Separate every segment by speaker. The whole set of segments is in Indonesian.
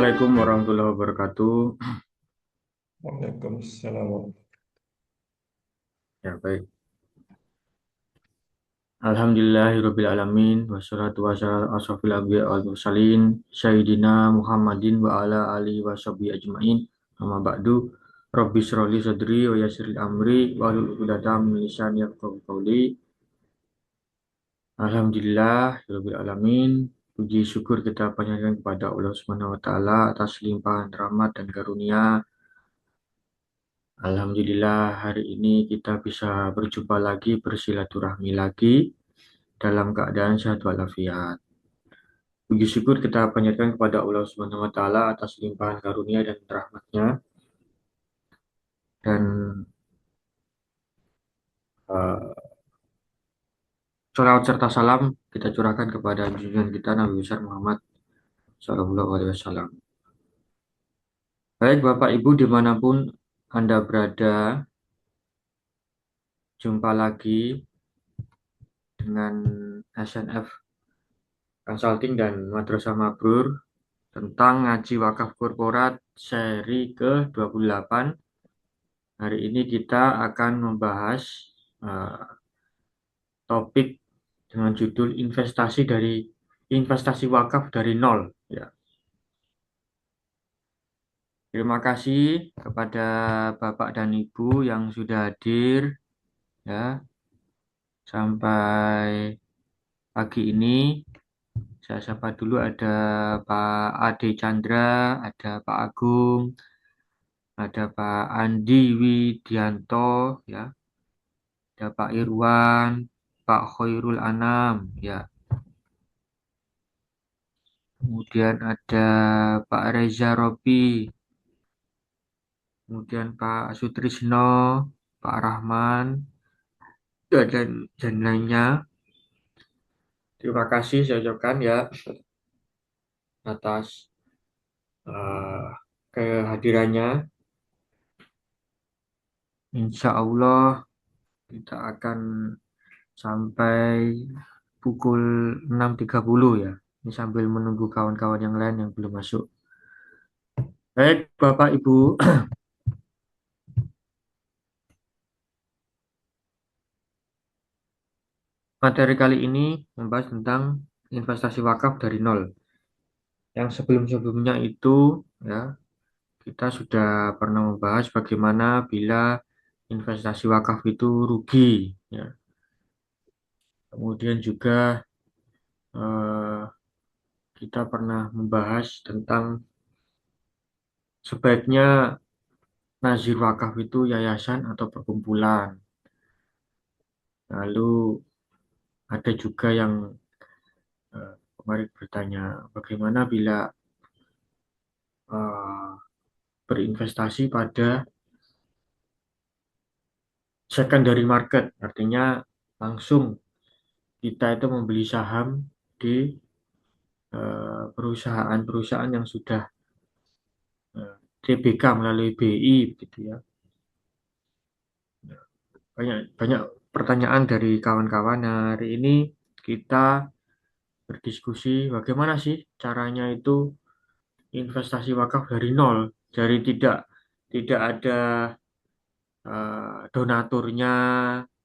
Speaker 1: Assalamualaikum warahmatullahi wabarakatuh.
Speaker 2: Waalaikumsalam.
Speaker 1: Ya, baik. Alhamdulillahirabbil alamin wassalatu wassalamu ala asrofil anbiya wal mursalin sayyidina Muhammadin wa ala alihi washabihi ajmain. Amma ba'du. Rabbi shrahli sadri wa yassir li amri wa hlul 'uqdatam min lisani yafqahu qawli. Alhamdulillahirabbil alamin. Puji syukur kita panjatkan kepada Allah Subhanahu wa taala atas limpahan rahmat dan karunia. Alhamdulillah hari ini kita bisa berjumpa lagi, bersilaturahmi lagi dalam keadaan sehat walafiat. Puji syukur kita panjatkan kepada Allah Subhanahu wa taala atas limpahan karunia dan rahmatnya, dan uh, sholawat serta salam kita curahkan kepada junjungan kita Nabi besar Muhammad Shallallahu Alaihi Wasallam. Baik Bapak Ibu dimanapun Anda berada, jumpa lagi dengan SNF Consulting dan Madrasah Mabrur tentang ngaji wakaf korporat seri ke-28. Hari ini kita akan membahas uh, topik dengan judul investasi wakaf dari nol. Ya. Terima kasih kepada Bapak dan Ibu yang sudah hadir ya sampai pagi ini. Saya sapa dulu, ada Pak Ade Chandra, ada Pak Agung, ada Pak Andi Widianto, ya, ada Pak Irwan, Pak Khairul Anam, ya. Kemudian ada Pak Reza Robi, kemudian Pak Sutrisno, Pak Rahman, ya, dan lainnya. Terima kasih saya ucapkan ya atas eh, kehadirannya. Insya Allah kita akan sampai pukul 6.30 ya. Ini sambil menunggu kawan-kawan yang lain yang belum masuk. Baik, Bapak Ibu, materi kali ini membahas tentang investasi wakaf dari nol. Yang sebelum-sebelumnya itu ya, kita sudah pernah membahas bagaimana bila investasi wakaf itu rugi ya. Kemudian juga eh, kita pernah membahas tentang sebaiknya nazir wakaf itu yayasan atau perkumpulan. Lalu ada juga yang kemarin bertanya bagaimana bila eh, berinvestasi pada secondary market, artinya langsung kita itu membeli saham di perusahaan-perusahaan yang sudah TBK melalui BI gitu ya. Banyak banyak pertanyaan dari kawan-kawan. Nah, hari ini kita berdiskusi bagaimana sih caranya itu investasi wakaf dari nol, dari tidak ada donaturnya,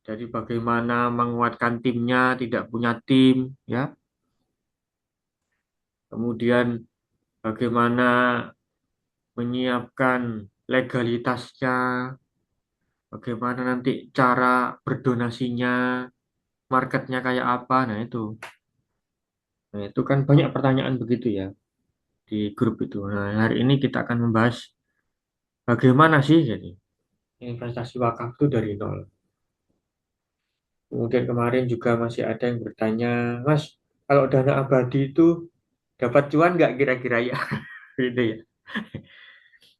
Speaker 1: jadi bagaimana menguatkan timnya, tidak punya tim ya. Kemudian bagaimana menyiapkan legalitasnya, bagaimana nanti cara berdonasinya, marketnya kayak apa. Nah, itu kan banyak pertanyaan begitu ya di grup itu. Nah, hari ini kita akan membahas bagaimana sih jadi investasi wakaf itu dari nol. Kemudian kemarin juga masih ada yang bertanya, Mas, kalau dana abadi itu dapat cuan nggak kira-kira ya? Gitu ya.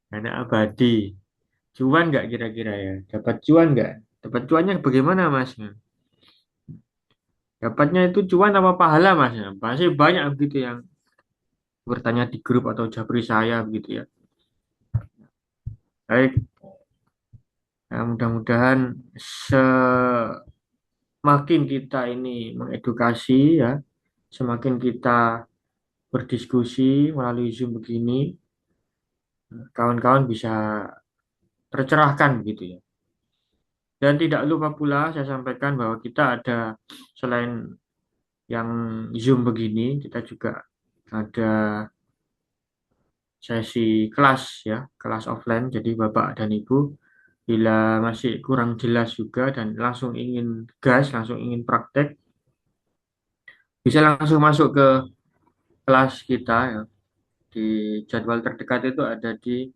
Speaker 1: Dana abadi, cuan nggak kira-kira ya? Dapat cuan nggak? Dapat cuannya bagaimana, Mas? Dapatnya itu cuan apa pahala, Mas? Pasti banyak begitu yang bertanya di grup atau japri saya begitu ya. Baik, nah, mudah-mudahan semakin kita ini mengedukasi ya, semakin kita berdiskusi melalui Zoom begini, kawan-kawan bisa tercerahkan begitu ya. Dan tidak lupa pula saya sampaikan bahwa kita ada selain yang Zoom begini, kita juga ada sesi kelas ya, kelas offline. Jadi Bapak dan Ibu bila masih kurang jelas juga dan langsung ingin gas, langsung ingin praktek, bisa langsung masuk ke kelas kita ya. Di jadwal terdekat itu ada di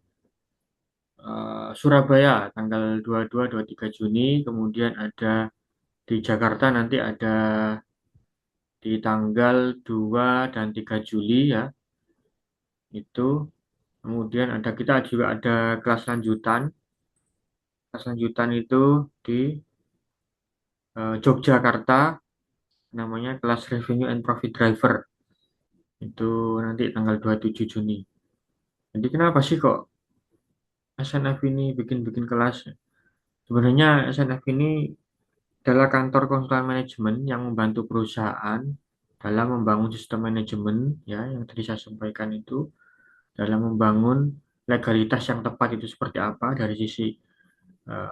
Speaker 1: Surabaya tanggal 22 23 Juni, kemudian ada di Jakarta nanti ada di tanggal 2 dan 3 Juli ya. Itu kemudian ada kita juga ada kelas lanjutan. Kelas lanjutan itu di Yogyakarta namanya kelas Revenue and Profit Driver. Itu nanti tanggal 27 Juni. Jadi kenapa sih kok SNF ini bikin-bikin kelas? Sebenarnya SNF ini adalah kantor konsultan manajemen yang membantu perusahaan dalam membangun sistem manajemen ya yang tadi saya sampaikan itu dalam membangun legalitas yang tepat itu seperti apa dari sisi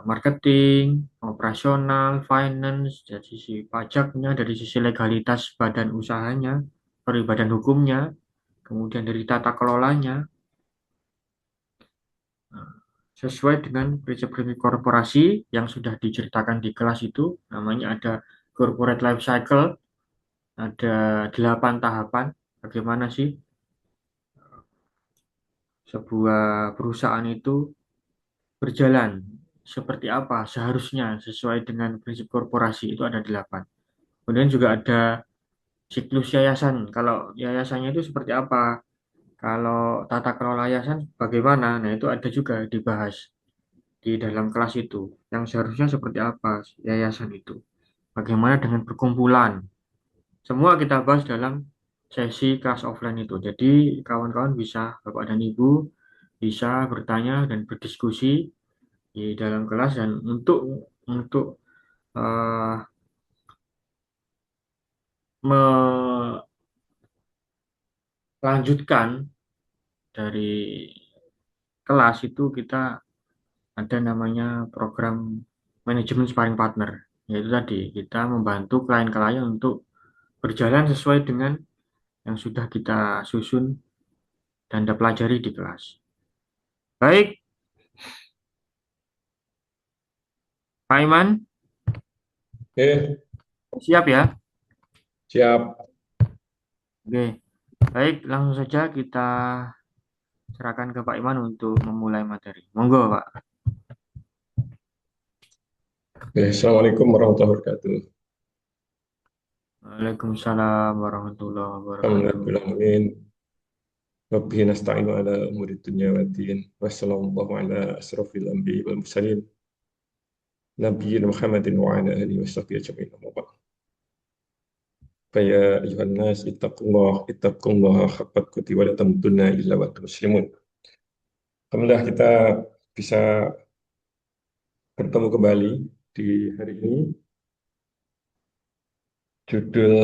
Speaker 1: marketing, operasional, finance, dari sisi pajaknya, dari sisi legalitas badan usahanya, dari badan hukumnya, kemudian dari tata kelolanya, sesuai dengan prinsip-prinsip korporasi yang sudah diceritakan di kelas itu, namanya ada corporate life cycle, ada 8 tahapan, bagaimana sih sebuah perusahaan itu berjalan, seperti apa seharusnya sesuai dengan prinsip korporasi itu ada 8. Kemudian juga ada siklus yayasan. Kalau yayasannya itu seperti apa? Kalau tata kelola yayasan bagaimana? Nah, itu ada juga dibahas di dalam kelas itu. Yang seharusnya seperti apa yayasan itu? Bagaimana dengan perkumpulan? Semua kita bahas dalam sesi kelas offline itu. Jadi, kawan-kawan bisa, Bapak dan Ibu, bisa bertanya dan berdiskusi di dalam kelas dan untuk eh, melanjutkan dari kelas itu kita ada namanya program manajemen sparring partner. Yaitu tadi kita membantu klien-klien untuk berjalan sesuai dengan yang sudah kita susun dan kita pelajari di kelas. Baik, Pak Iman,
Speaker 2: Oke,
Speaker 1: siap ya?
Speaker 2: siap.
Speaker 1: Oke, baik, langsung saja kita serahkan ke Pak Iman untuk memulai materi. Monggo, Pak.
Speaker 2: Oke, Assalamualaikum warahmatullahi wabarakatuh.
Speaker 1: Waalaikumsalam warahmatullahi wabarakatuh.
Speaker 2: Alhamdulillahirrahmanirrahim. Rabbi nasta'inu ala umuri dunya wa din. Wassallallahu ala asrafil anbiya wal mursalin. Nabiyina Muhammadin wa ala alihi wa sahbihi ajma'in. Amma ba'd. Faya ayuhan nas ittaqullaha haqqa tuqatih wa la tamutunna illa wa antum muslimun. Alhamdulillah kita bisa bertemu kembali di hari ini. Judul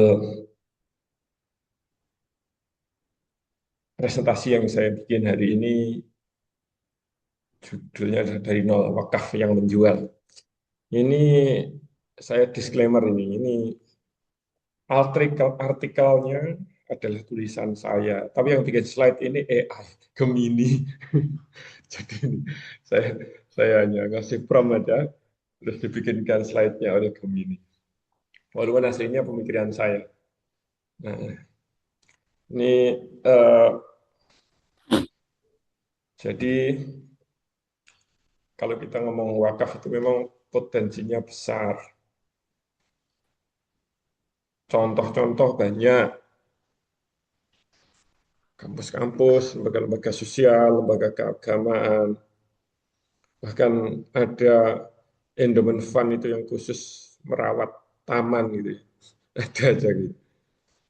Speaker 2: presentasi yang saya bikin hari ini judulnya adalah dari nol wakaf yang menjual. Ini saya disclaimer ini artikelnya adalah tulisan saya, tapi yang bikin slide ini AI Gemini. Jadi saya saya hanya ngasih prompt aja, terus dibikinkan slide-nya oleh Gemini. Walaupun aslinya pemikiran saya. Nah, ini eh, jadi kalau kita ngomong wakaf itu memang potensinya besar. Contoh-contoh banyak, kampus-kampus, lembaga-lembaga sosial, lembaga keagamaan, bahkan ada endowment fund itu yang khusus merawat taman gitu ya. Ada aja gitu.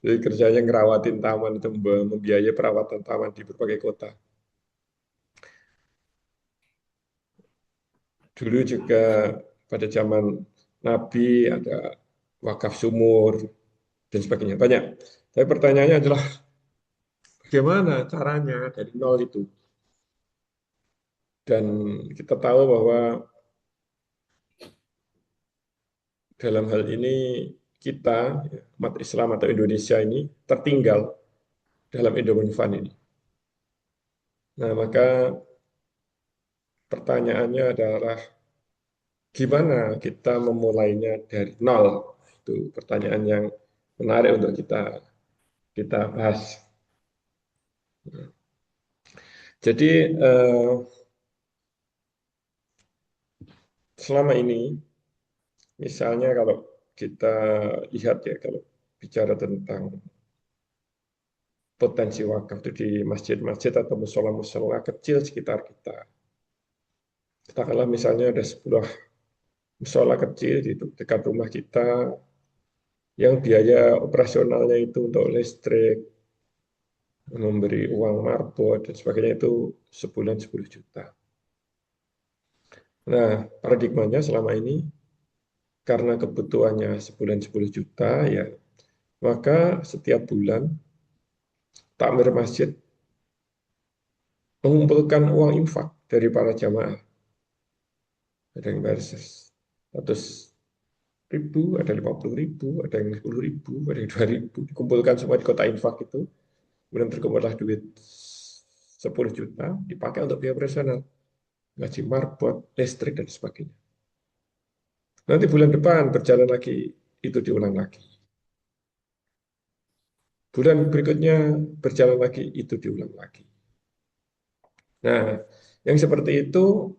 Speaker 2: Jadi kerjanya ngerawatin taman itu membiayai perawatan taman di berbagai kota. Dulu juga pada zaman Nabi ada wakaf sumur dan sebagainya. Banyak. Tapi pertanyaannya adalah bagaimana caranya dari nol itu? Dan kita tahu bahwa dalam hal ini kita, umat Islam atau Indonesia ini tertinggal dalam Endowment Fund ini. Nah, maka pertanyaannya adalah gimana kita memulainya dari nol? Itu pertanyaan yang menarik untuk kita bahas. Jadi selama ini, misalnya kalau kita lihat ya, kalau bicara tentang potensi wakaf itu di masjid-masjid atau musola-musola kecil sekitar kita. Katakanlah misalnya ada sebuah musola kecil di dekat rumah kita yang biaya operasionalnya itu untuk listrik, memberi uang marbot dan sebagainya itu sebulan 10 juta. Nah, paradigmanya selama ini karena kebutuhannya sebulan 10 juta ya, maka setiap bulan takmir masjid mengumpulkan uang infak dari para jamaah. Ada yang bayar 100.000, ada 50.000, ada yang 10.000, ada yang 2.000. Dikumpulkan semua di kota infak itu, kemudian terkumpullah duit 10 juta, dipakai untuk biaya operasional, gaji marbot, listrik, dan sebagainya. Nanti bulan depan berjalan lagi, itu diulang lagi. Bulan berikutnya berjalan lagi, itu diulang lagi. Nah, yang seperti itu,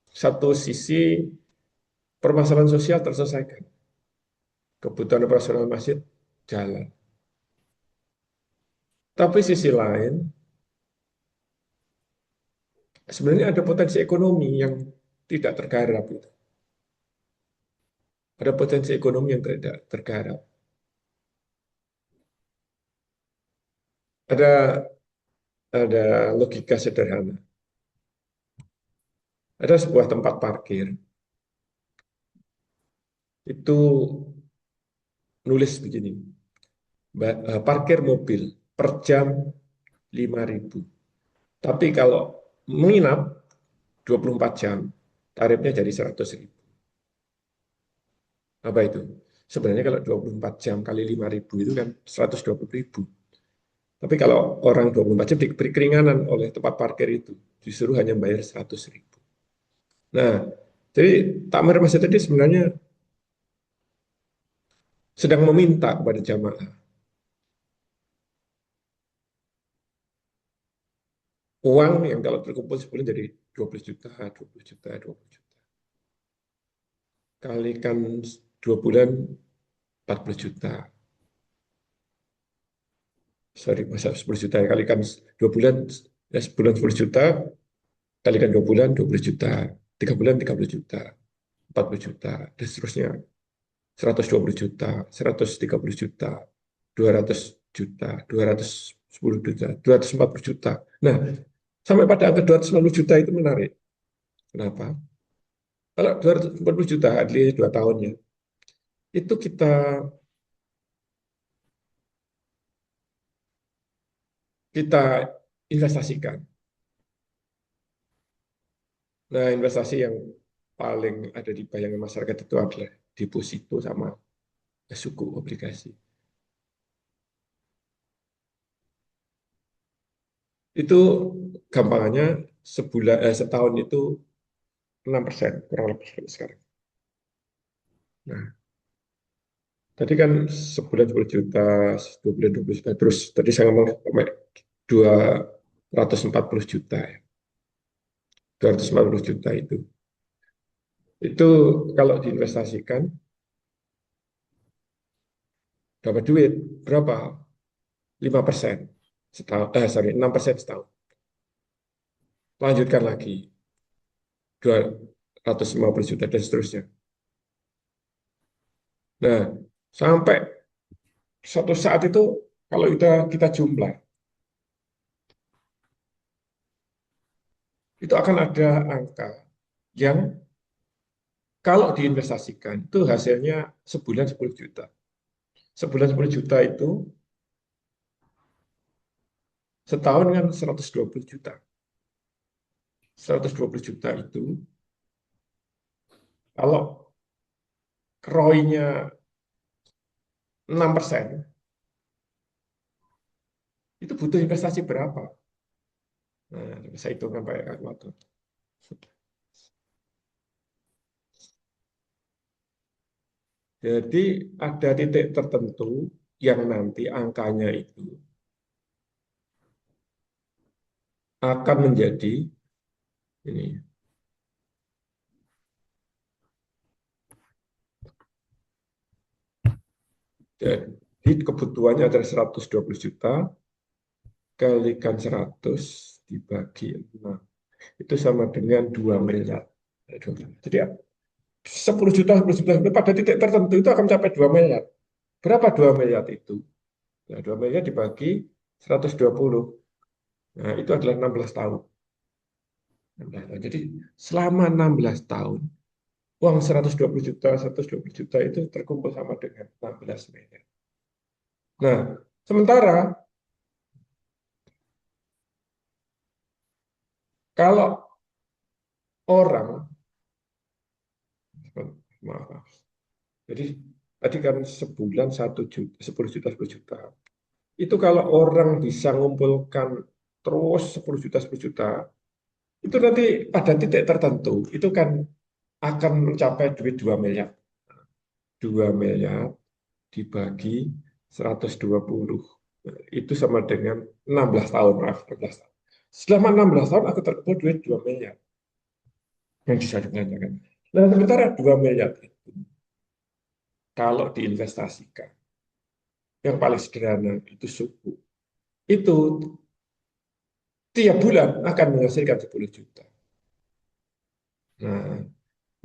Speaker 2: satu sisi permasalahan sosial terselesaikan. Kebutuhan operasional masjid jalan. Tapi sisi lain, sebenarnya ada potensi ekonomi yang tidak tergarap. Gitu. Ada potensi ekonomi yang tidak tergarap. Ada ada logika sederhana. Ada sebuah tempat parkir, itu nulis begini, parkir mobil per jam 5.000. Tapi kalau menginap 24 jam, tarifnya jadi 100.000. Apa itu? Sebenarnya kalau 24 jam kali 5.000 itu kan 120.000. Tapi kalau orang 24 jam diberi keringanan oleh tempat parkir itu, disuruh hanya bayar 100.000. Nah, jadi takmir masjid tadi sebenarnya sedang meminta kepada jamaah uang yang kalau terkumpul sebulan jadi 12 juta, 20 juta, 20 juta. Kalikan 2 bulan 40 juta. Sorry, masa 10 juta ya. Kalikan 2 bulan, ya sebulan 10 juta, kalikan 2 bulan 20 juta. 3 bulan 30 juta, 40 juta, dan seterusnya. 120 juta, 130 juta, 200 juta, 210 juta, 240 juta. Nah, sampai pada angka 250 juta itu menarik. Kenapa? Kalau 240 juta, adli 2 tahun ya, itu kita investasikan. Nah, investasi yang paling ada di bayangan masyarakat itu adalah deposito sama suku obligasi. Itu gampangannya setahun itu 6%, kurang lebih sekarang. Nah, tadi kan sebulan 10 juta, 2 bulan 20 juta, terus tadi saya ngomong sampai 240 juta ya. 240 juta itu. Itu kalau diinvestasikan dapat duit berapa? 5% setahun, sorry, 6% setahun. Lanjutkan lagi 250 juta dan seterusnya. Nah, sampai suatu saat itu kalau kita jumlah, itu akan ada angka yang kalau diinvestasikan itu hasilnya sebulan 10 juta. Sebulan 10 juta itu setahun kan 120 juta. 120 juta itu, kalau ROI-nya 6%, itu butuh investasi berapa? Nah, saya hitungkan pakai kalkulator. Jadi ada titik tertentu yang nanti angkanya itu akan menjadi ini. Jadi kebutuhannya adalah 120 juta kalikan 100 dibagi 6. Itu sama dengan 2 miliar. Jadi 10 juta, 10 juta, pada titik tertentu itu akan mencapai 2 miliar. Berapa 2 miliar itu? Nah, 2 miliar dibagi 120. Nah, itu adalah 16 tahun. 16 tahun. Jadi selama 16 tahun, uang 120 juta, 120 juta itu terkumpul sama dengan 16 miliar. Nah, sementara kalau orang, maaf, jadi tadi kan sebulan 1 juta, 10 juta, 10 juta. Itu kalau orang bisa mengumpulkan terus 10 juta, 10 juta, itu nanti pada titik tertentu, itu kan akan mencapai duit 2 miliar. 2 miliar dibagi 120. Itu sama dengan 16 tahun, maaf, 16 tahun. Selama 16 tahun aku terkumpul duit 2 miliar yang bisa dibelanjakan. Nah, sementara 2 miliar itu kalau diinvestasikan, yang paling sederhana itu suku. Itu tiap bulan akan menghasilkan 10 juta. Nah,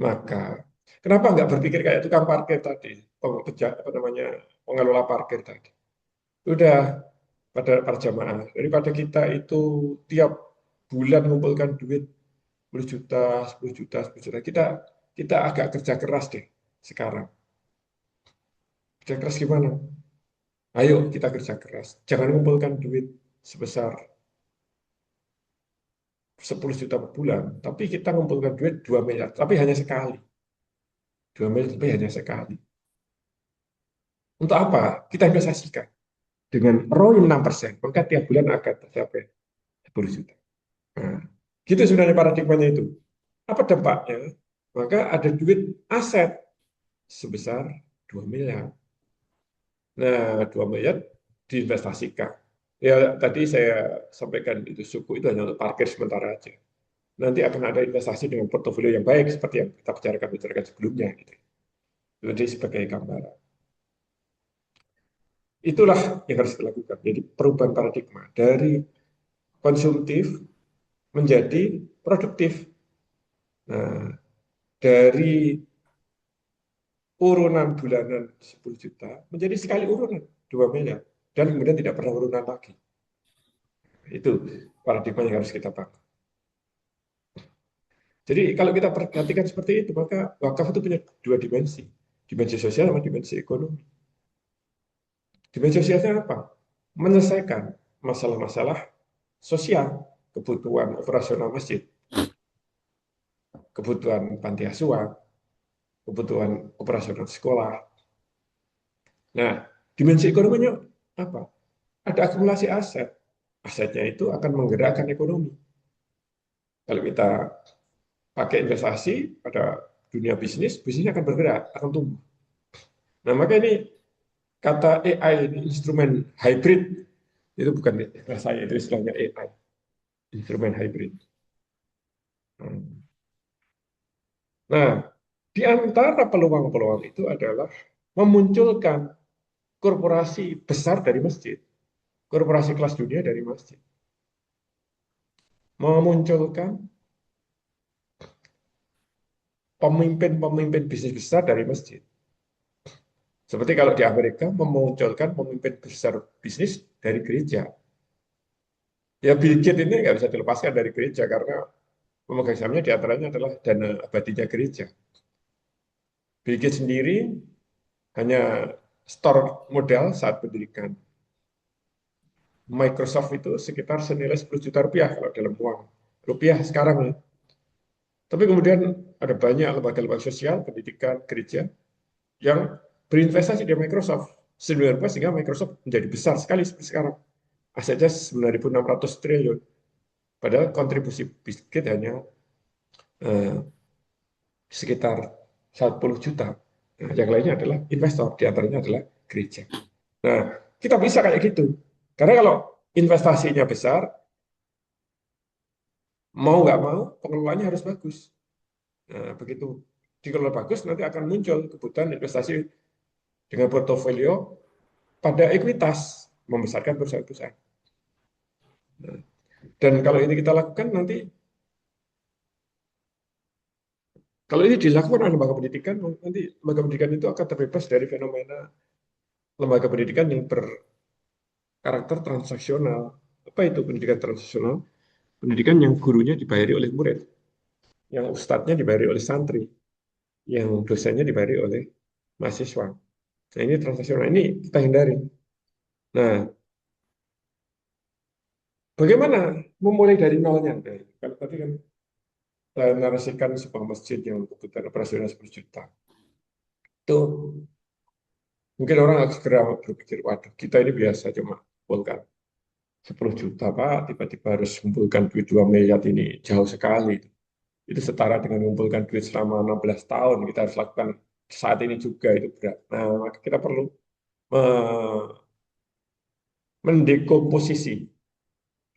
Speaker 2: maka kenapa nggak berpikir kayak tukang parkir tadi, apa namanya, pengelola parkir tadi. Udah pada para jamaah, daripada kita itu tiap bulan mengumpulkan duit 10 juta, 10 juta, 10 juta, kita agak kerja keras deh sekarang. Kerja keras gimana? Ayo kita kerja keras. Jangan mengumpulkan duit sebesar 10 juta per bulan, tapi kita mengumpulkan duit 2 miliar, tapi hanya sekali. 2 miliar tapi hanya sekali. Untuk apa? Kita investasikan. Dengan ROI 6%, maka tiap bulan akan tercapai 10 juta. Nah, gitu sebenarnya paradigmanya itu. Apa dampaknya? Maka ada duit aset sebesar 2 miliar. Nah, 2 miliar diinvestasikan. Ya, tadi saya sampaikan itu suku itu hanya untuk parkir sementara aja. Nanti akan ada investasi dengan portofolio yang baik seperti yang kita bicarakan sebelumnya. Gitu. Jadi sebagai gambaran. Itulah yang harus dilakukan. Jadi perubahan paradigma dari konsumtif menjadi produktif. Nah, dari urunan bulanan 10 juta menjadi sekali urunan 2 miliar. Dan kemudian tidak pernah urunan lagi. Itu paradigma yang harus kita bangun. Jadi kalau kita perhatikan seperti itu, maka wakaf itu punya dua dimensi. Dimensi sosial sama dimensi ekonomi. Dimensi sosialnya apa? Menyelesaikan masalah-masalah sosial, kebutuhan operasional masjid, kebutuhan panti asuhan, kebutuhan operasional sekolah. Nah, dimensi ekonominya apa? Ada akumulasi aset. Asetnya itu akan menggerakkan ekonomi. Kalau kita pakai investasi pada dunia bisnis, bisnisnya akan bergerak, akan tumbuh. Nah, maka ini kata AI ini instrumen hybrid, itu bukan istilah saya, itu istilahnya AI, instrumen hybrid. Nah, di antara peluang-peluang itu adalah memunculkan korporasi besar dari masjid, korporasi kelas dunia dari masjid, memunculkan pemimpin-pemimpin bisnis besar dari masjid. Seperti kalau di Amerika memunculkan pemimpin besar bisnis dari gereja. Ya Bill Gates ini nggak bisa dilepaskan dari gereja karena pemegang sahamnya diantaranya adalah dana abadinya gereja. Bill Gates sendiri hanya store modal saat pendidikan. Microsoft itu sekitar senilai 10 juta rupiah kalau dalam uang rupiah sekarang ya. Tapi kemudian ada banyak lembaga-lembaga sosial, pendidikan, gereja yang berinvestasi di Microsoft sedemikian rupa sehingga Microsoft menjadi besar sekali seperti sekarang. Asetnya 9.600 triliun. Padahal kontribusi Bill Gates hanya eh, sekitar 10 juta. Nah, yang lainnya adalah investor, di antaranya adalah gereja. Nah, kita bisa kayak gitu. Karena kalau investasinya besar, mau nggak mau pengelolaannya harus bagus. Nah, begitu dikelola bagus, nanti akan muncul kebutuhan investasi dengan portofolio pada ekuitas, membesarkan perusahaan-perusahaan. Nah, dan kalau ini kita lakukan nanti, kalau ini dilakukan oleh lembaga pendidikan, nanti lembaga pendidikan itu akan terbebas dari fenomena lembaga pendidikan yang berkarakter transaksional. Apa itu pendidikan transaksional? Pendidikan yang gurunya dibayari oleh murid, yang ustadznya dibayari oleh santri, yang dosennya dibayari oleh mahasiswa. Nah, ini transaksional, ini kita hindari. Nah, bagaimana memulai dari nolnya? Nah, kalau tadi kan saya narasikan sebuah masjid yang kebutuhan operasional 10 juta. Itu mungkin orang akan segera berpikir, waduh, kita ini biasa cuma kumpulkan 10 juta, Pak, tiba-tiba harus mengumpulkan duit 2 miliar ini jauh sekali. Itu setara dengan mengumpulkan duit selama 16 tahun. Kita harus lakukan saat ini juga, itu berat. Nah, maka kita perlu mendekomposisi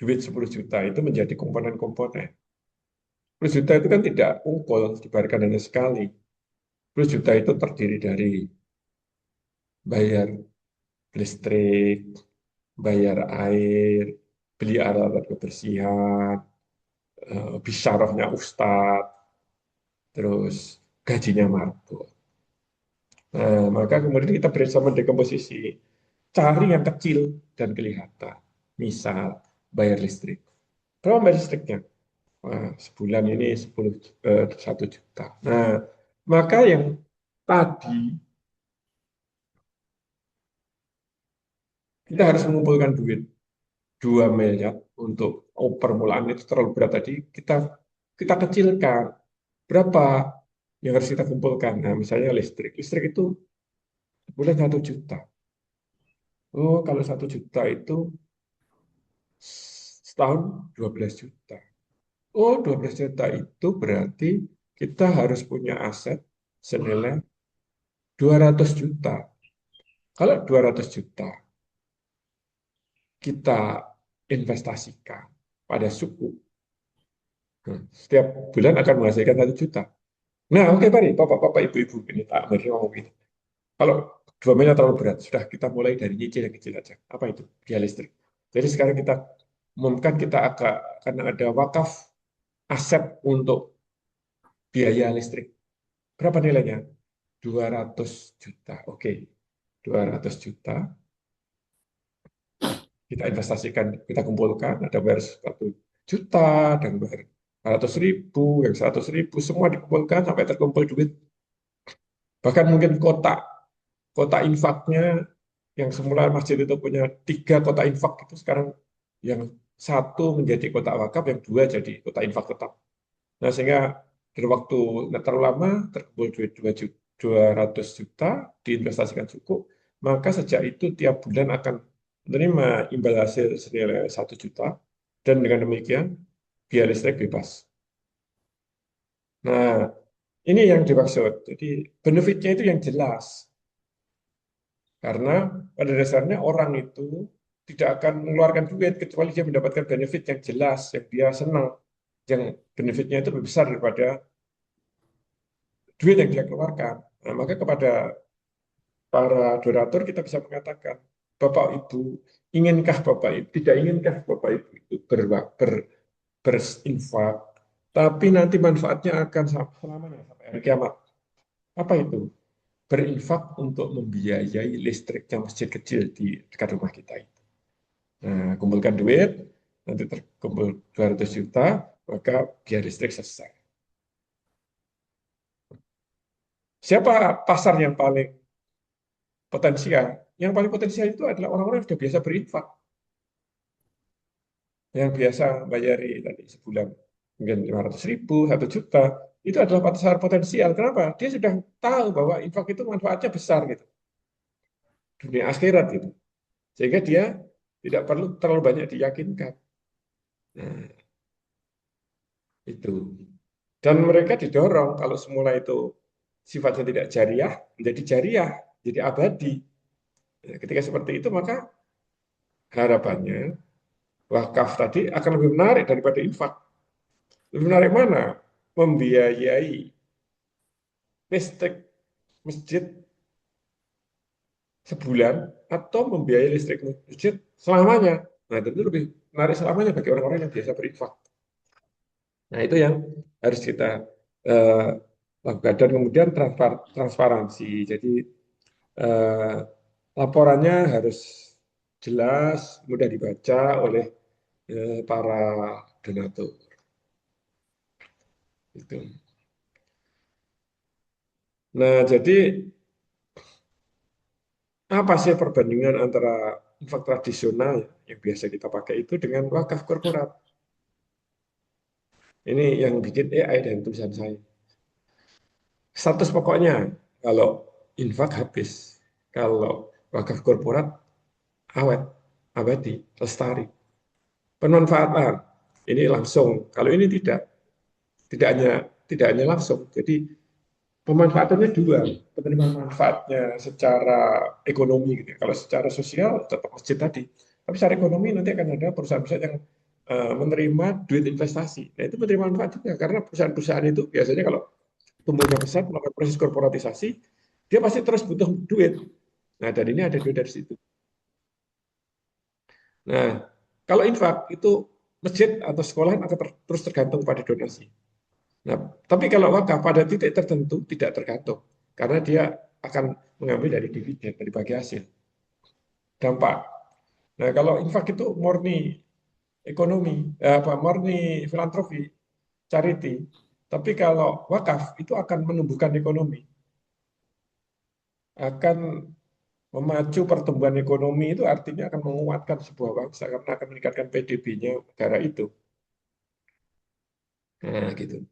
Speaker 2: duit 10 juta itu menjadi komponen-komponen. 10 juta itu kan tidak unggul, dibayarkan hanya sekali. 10 juta itu terdiri dari bayar listrik, bayar air, beli alat kebersihan, bisyarahnya ustadz, terus gajinya marbot. Nah, maka kemudian kita bersama dekomposisi, cari yang kecil dan kelihatan. Misal, bayar listrik. Berapa bayar listriknya? Wah, sebulan ini 1 juta. Nah, maka yang tadi kita harus mengumpulkan duit 2 miliar untuk permulaan itu terlalu berat tadi. Kita kecilkan. Berapa yang harus kita kumpulkan? Nah, misalnya listrik. Listrik itu bulan 1 juta. Oh, kalau 1 juta itu setahun 12 juta. Oh, 12 juta itu berarti kita harus punya aset senilai 200 juta. Kalau 200 juta kita investasikan pada suku, nah, setiap bulan akan menghasilkan 1 juta. Nah, oke, mari Bapak-bapak, Ibu-ibu, ini Pak Amir ngomong gitu. Kalau 2 miliar terlalu berat, sudah kita mulai dari nyicil yang kecil aja. Apa itu? Biaya listrik. Jadi sekarang kita umumkan kita akan ada wakaf aset untuk biaya listrik. Berapa nilainya? 200 juta. Oke, 200 juta kita investasikan, kita kumpulkan, ada bayar 1 juta, dan bayar 100.000, yang 100.000, semua dikumpulkan sampai terkumpul duit. Bahkan mungkin kota infaknya yang semula masjid itu punya 3 kota infak, itu sekarang yang satu menjadi kota wakaf, yang dua jadi kota infak tetap. Nah, sehingga dalam waktu nggak terlalu lama terkumpul duit 200 juta, diinvestasikan cukup, maka sejak itu tiap bulan akan menerima imbal hasil senilai 1 juta, dan dengan demikian biaya listrik bebas. Nah, ini yang dimaksud. Jadi benefitnya itu yang jelas. Karena pada dasarnya orang itu tidak akan mengeluarkan duit kecuali dia mendapatkan benefit yang jelas, yang dia senang, yang benefitnya itu lebih besar daripada duit yang dia keluarkan. Nah, maka kepada para donatur kita bisa mengatakan, Bapak Ibu, inginkah Bapak Ibu, tidak inginkah Bapak Ibu itu berinfak, tapi nanti manfaatnya akan selamanya sampai hari kiamat. Apa itu? Berinfak untuk membiayai listriknya masjid kecil di dekat rumah kita itu. Nah, kumpulkan duit, nanti terkumpul 200 juta, maka biaya listrik selesai. Siapa pasar yang paling potensial? Yang paling potensial itu adalah orang-orang yang sudah biasa berinfak, yang biasa bayari tadi sebulan mungkin 500.000, 1 juta, itu adalah pasar potensial. Kenapa? Dia sudah tahu bahwa infak itu manfaatnya besar gitu, dunia akhirat gitu. Sehingga dia tidak perlu terlalu banyak diyakinkan. Nah, itu. Dan mereka didorong kalau semula itu sifatnya tidak jariah, menjadi jariah, jadi abadi. Nah, ketika seperti itu, maka harapannya wakaf tadi akan lebih menarik daripada infak. Lebih menarik mana? Membiayai listrik masjid sebulan atau membiayai listrik masjid selamanya. Nah, tentu lebih menarik selamanya bagi orang-orang yang biasa berinfak. Nah, itu yang harus kita eh, lakukan. Dan kemudian transparansi. Jadi eh, laporannya harus jelas, mudah dibaca oleh para donatur. Itu. Nah, jadi apa sih perbandingan antara infak tradisional yang biasa kita pakai itu dengan wakaf korporat? Ini yang bikin AI dan tulisan saya. Status pokoknya, kalau infak habis, kalau wakaf korporat awet, abadi, lestari. Pemanfaatan, ini langsung. Kalau ini tidak hanya langsung. Jadi pemanfaatannya dua, penerimaan manfaatnya secara ekonomi gitu. Kalau secara sosial tetap masjid tadi, tapi secara ekonomi nanti akan ada perusahaan-perusahaan yang menerima duit investasi. Nah, itu menerima manfaat juga karena perusahaan-perusahaan itu biasanya kalau tumbuhnya pesat melakukan proses korporatisasi, dia pasti terus butuh duit. Nah, dan ini ada duit dari situ. Nah, kalau infak itu masjid atau sekolah akan terus tergantung pada donasi. Nah, tapi kalau wakaf pada titik tertentu tidak tergantung karena dia akan mengambil dari dividen, dari bagi hasil, dampak. Nah, kalau infak itu murni ekonomi, apa murni filantropi, charity. Tapi kalau wakaf itu akan menumbuhkan ekonomi, akan memacu pertumbuhan ekonomi itu artinya akan menguatkan sebuah bangsa karena akan meningkatkan PDB-nya negara itu. Nah, gitu.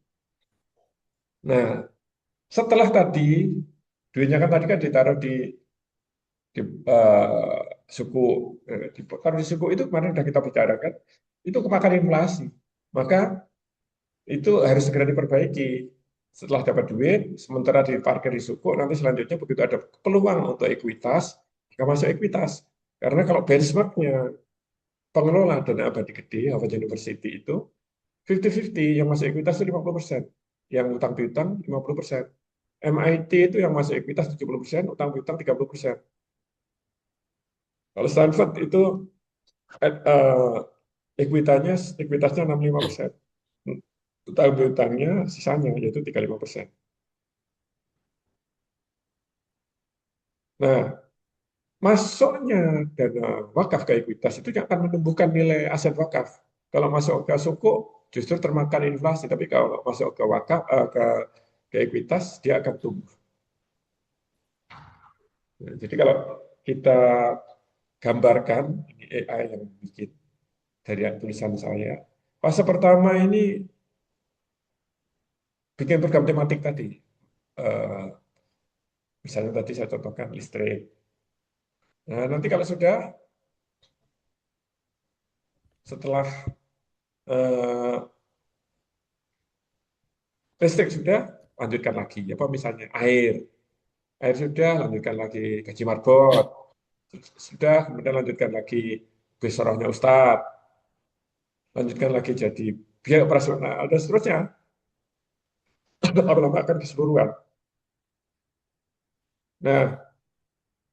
Speaker 2: Nah, setelah tadi duitnya kan tadi kan ditaruh di suku kalau di suku itu kemarin sudah kita bicarakan itu kemakan inflasi, maka itu harus segera diperbaiki setelah dapat duit sementara diparkir di suku nanti selanjutnya begitu ada peluang untuk ekuitas nggak masuk ekuitas karena kalau benchmarknya pengelola dana abadi gede Harvard University itu 50-50 yang masuk ekuitas itu 50%, yang utang piutang 50%, MIT itu yang masuk ekuitas 70%, utang piutang 30%. Kalau Stanford itu ekuitasnya 65%. Utang piutangnya sisanya yaitu 35%. Nah, masuknya dana wakaf ke ekuitas itu yang akan menumbuhkan nilai aset wakaf. Kalau masuk ke suku justru termakan inflasi, tapi kalau masuk ke wakaf ke ekuitas dia akan tumbuh. Nah, jadi kalau kita gambarkan ini AI yang bikin dari tulisan saya. Fase pertama ini bikin program tematik tadi. Eh, Misalnya tadi saya contohkan listrik. Nah, nanti kalau sudah setelah eh, listrik sudah lanjutkan lagi. Apa misalnya air, air sudah lanjutkan lagi gaji marbot, sudah kemudian lanjutkan lagi besarnya Ustadz, lanjutkan lagi jadi biaya operasional dan seterusnya. Lama-lama akan keseluruhan. Nah,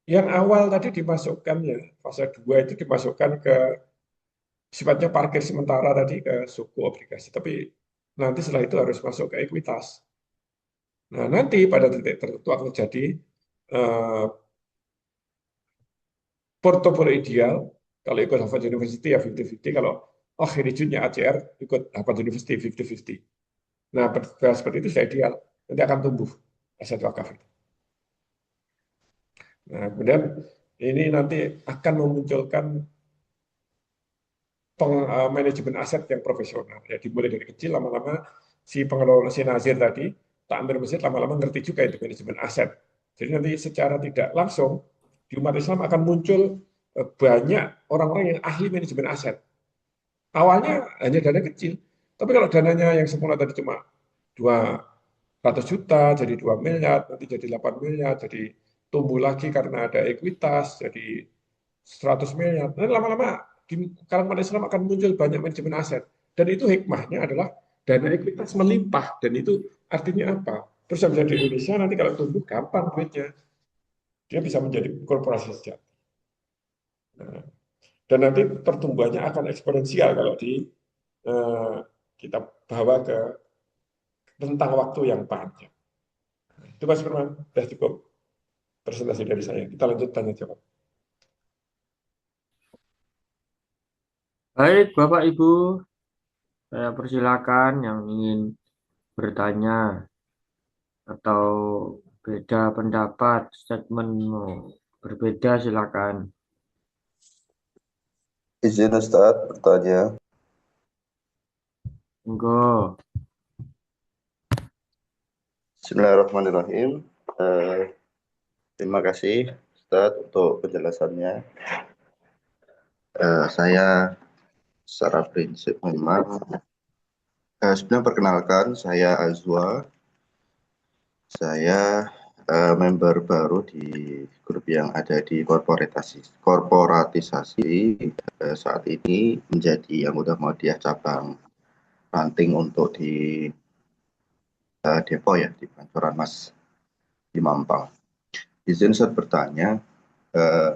Speaker 2: yang awal tadi dimasukkan ya, fase 2 itu dimasukkan ke sifatnya parkir sementara tadi ke suku obligasi. Tapi nanti setelah itu harus masuk ke ekuitas. Nah, nanti pada titik tertentu akan jadi eh, portofolio ideal. Kalau ikut Harvard University ya 50-50. Kalau oh ini junnya ACR ikut Harvard University 50-50. Nah, seperti itu sudah ideal. Nanti akan tumbuh aset wakaf itu. Nah, kemudian ini nanti akan memunculkan manajemen aset yang profesional. Ya, dimulai dari kecil, lama-lama si pengelola, si Nazir tadi, tak ambil masjid, lama-lama ngerti juga itu manajemen aset. Jadi nanti secara tidak langsung di umat Islam akan muncul banyak orang-orang yang ahli manajemen aset. Awalnya hanya dana kecil, tapi kalau dananya yang semula tadi cuma 200 juta, jadi 2 miliar, nanti jadi 8 miliar, jadi tumbuh lagi karena ada ekuitas, jadi 100 miliar. Dan lama-lama di kalangan Islam akan muncul banyak manajemen aset. Dan itu hikmahnya adalah dana ekuitas melimpah. Dan itu artinya apa? Terus yang bisa di Indonesia nanti kalau tumbuh gampang duitnya. Dia bisa menjadi korporasi sejati. Nah, dan nanti pertumbuhannya akan eksponensial kalau eh, kita bawa ke rentang waktu yang panjang. Itu Mas Firman, sudah cukup presentasi dari saya. Kita lanjut tanya jawab.
Speaker 1: Baik, Bapak Ibu, saya persilakan yang ingin bertanya atau beda pendapat, statementmu berbeda silakan.
Speaker 3: Izin Ustadz bertanya.
Speaker 1: Monggo.
Speaker 3: Bismillahirrahmanirrahim. Terima kasih Ustadz untuk penjelasannya. Saya secara prinsip memang sebenarnya perkenalkan saya Azwa. Saya member baru di grup yang ada di korporatisasi saat ini menjadi anggota Muhammadiyah cabang ranting untuk di Depok ya, di Pancoran Mas di Mampang. Izin saya bertanya, eh,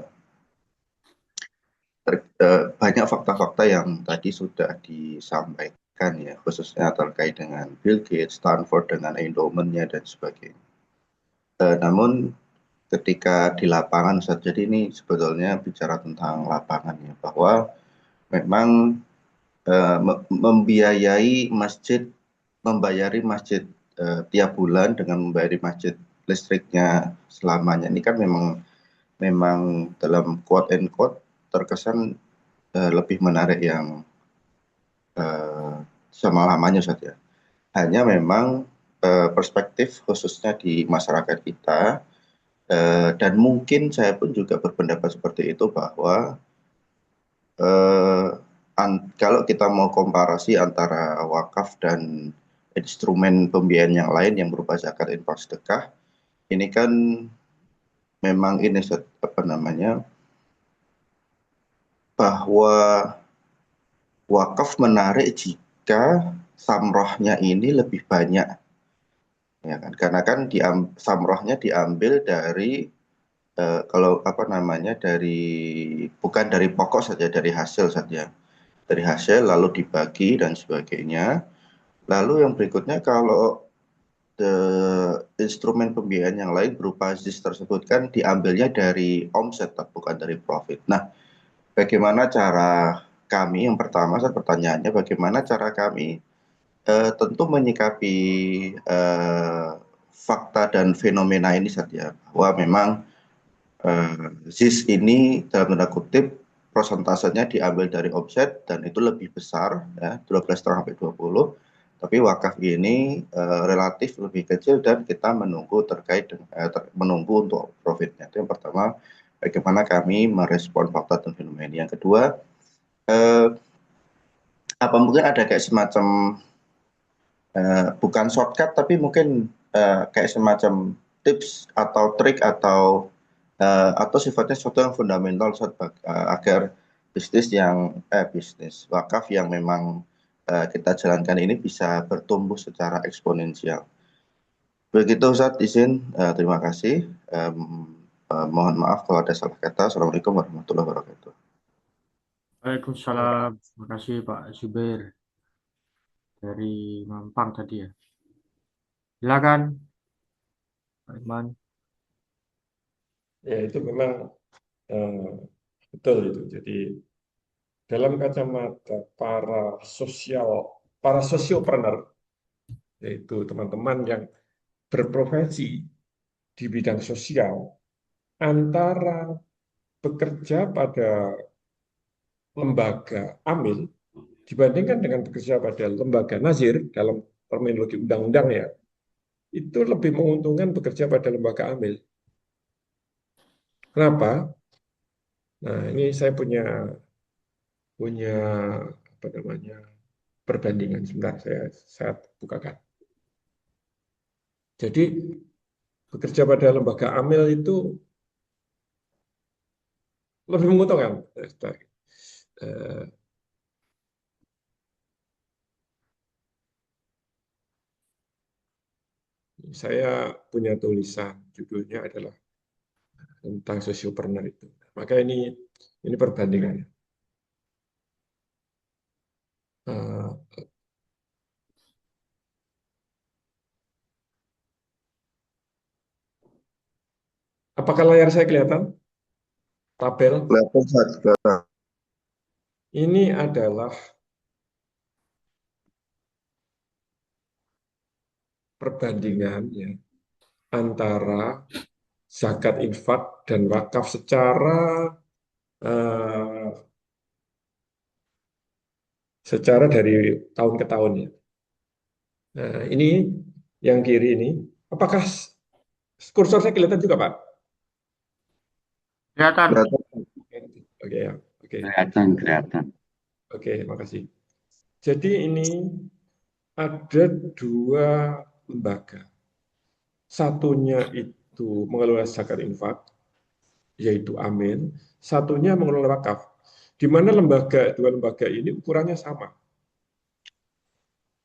Speaker 3: banyak fakta-fakta yang tadi sudah disampaikan ya, khususnya terkait dengan Bill Gates, Stanford dengan endowment-nya dan sebagainya. Namun ketika di lapangan saat jadi ini sebetulnya bicara tentang lapangan ya, bahwa memang membayari masjid tiap bulan dengan membayari masjid listriknya selamanya ini kan memang dalam quote and quote terkesan lebih menarik yang selama-lamanya saja. Hanya memang perspektif khususnya di masyarakat kita dan mungkin saya pun juga berpendapat seperti itu bahwa kalau kita mau komparasi antara wakaf dan instrumen pembiayaan yang lain yang berupa zakat, infak, sedekah, ini kan memang ini apa namanya bahwa wakaf menarik jika samrohnya ini lebih banyak, ya kan? Karena kan samrohnya diambil dari kalau apa namanya bukan dari pokok saja, dari hasil saja, dari hasil lalu dibagi dan sebagainya. Lalu yang berikutnya kalau instrumen pembiayaan yang lain berupa ZIS tersebut kan diambilnya dari omset bukan dari profit. Nah, bagaimana cara kami, yang pertama saya pertanyaannya bagaimana cara kami tentu menyikapi fakta dan fenomena ini saja bahwa memang ZIS ini dalam tanda kutip prosentasenya diambil dari omset dan itu lebih besar ya 12,5 sampai 20, tapi wakaf ini relatif lebih kecil dan kita menunggu menunggu untuk profitnya. Itu yang pertama, bagaimana kami merespon fakta dan fenomena. Yang kedua, apa mungkin ada kayak semacam bukan shortcut tapi mungkin kayak semacam tips atau trik atau sifatnya sesuatu yang fundamental agar bisnis wakaf yang memang kita jalankan ini bisa bertumbuh secara eksponensial. Begitu Ustaz, izin, terima kasih. Mohon maaf kalau ada salah kata. Assalamualaikum warahmatullahi wabarakatuh.
Speaker 1: Waalaikumsalam. Terima kasih Pak Zubair dari Mampang tadi ya. Silakan, Pak Iman.
Speaker 2: Ya itu memang eh, betul itu. Jadi dalam kacamata para sosiopreneur, yaitu teman-teman yang berprofesi di bidang sosial, antara bekerja pada lembaga amil dibandingkan dengan bekerja pada lembaga nazir dalam terminologi undang-undang ya, itu lebih menguntungkan bekerja pada lembaga amil. Kenapa? Nah, ini saya punya punya apa namanya perbandingan. Sebentar saya bukakan. Jadi bekerja pada lembaga amil itu lebih menguntungkan. Eh, saya punya tulisan judulnya adalah tentang sosiopreneur itu. Maka ini perbandingannya. Eh, apakah layar saya kelihatan? Tabel.
Speaker 3: Kelihatan saat kelihatan.
Speaker 2: Ini adalah perbandingan ya, antara zakat infak dan wakaf eh, secara dari tahun ke tahun ya. Nah, ini yang kiri ini, apakah kursor saya kelihatan juga, Pak?
Speaker 1: Kelihatan.
Speaker 3: Kelihatan.
Speaker 2: Oke ya, oke,
Speaker 4: Kelihatan.
Speaker 2: oke, makasih. Jadi ini ada dua lembaga. Satunya itu mengelola zakat infak, yaitu Amin. Satunya mengelola wakaf. Di mana dua lembaga ini ukurannya sama.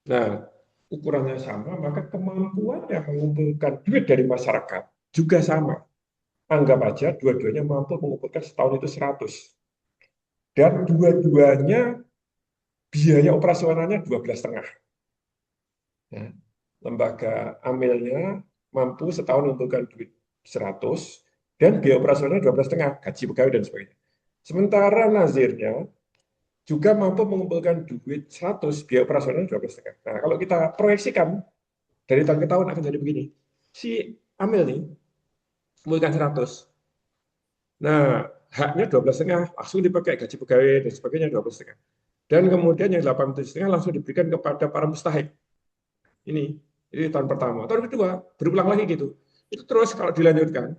Speaker 2: Nah, ukurannya sama, maka kemampuannya mengumpulkan duit dari masyarakat juga sama. Anggap aja dua-duanya mampu mengumpulkan setahun itu 100. Dan dua-duanya biaya operasionalnya 12,5. Nah, lembaga amilnya mampu setahun mengumpulkan duit 100 dan biaya operasionalnya 12,5, gaji pegawai dan sebagainya. Sementara nazirnya juga mampu mengumpulkan duit 100, biaya operasionalnya 12,5. Nah, kalau kita proyeksikan dari tahun ke tahun akan jadi begini. Si amil nih mengumpulkan 100. Nah, haknya 12,5 langsung dipakai gaji pegawai dan sebagainya 12,5. Dan kemudian yang 87,5 langsung diberikan kepada para mustahik. Ini tahun pertama. Tahun kedua berulang lagi gitu. Itu terus kalau dilanjutkan,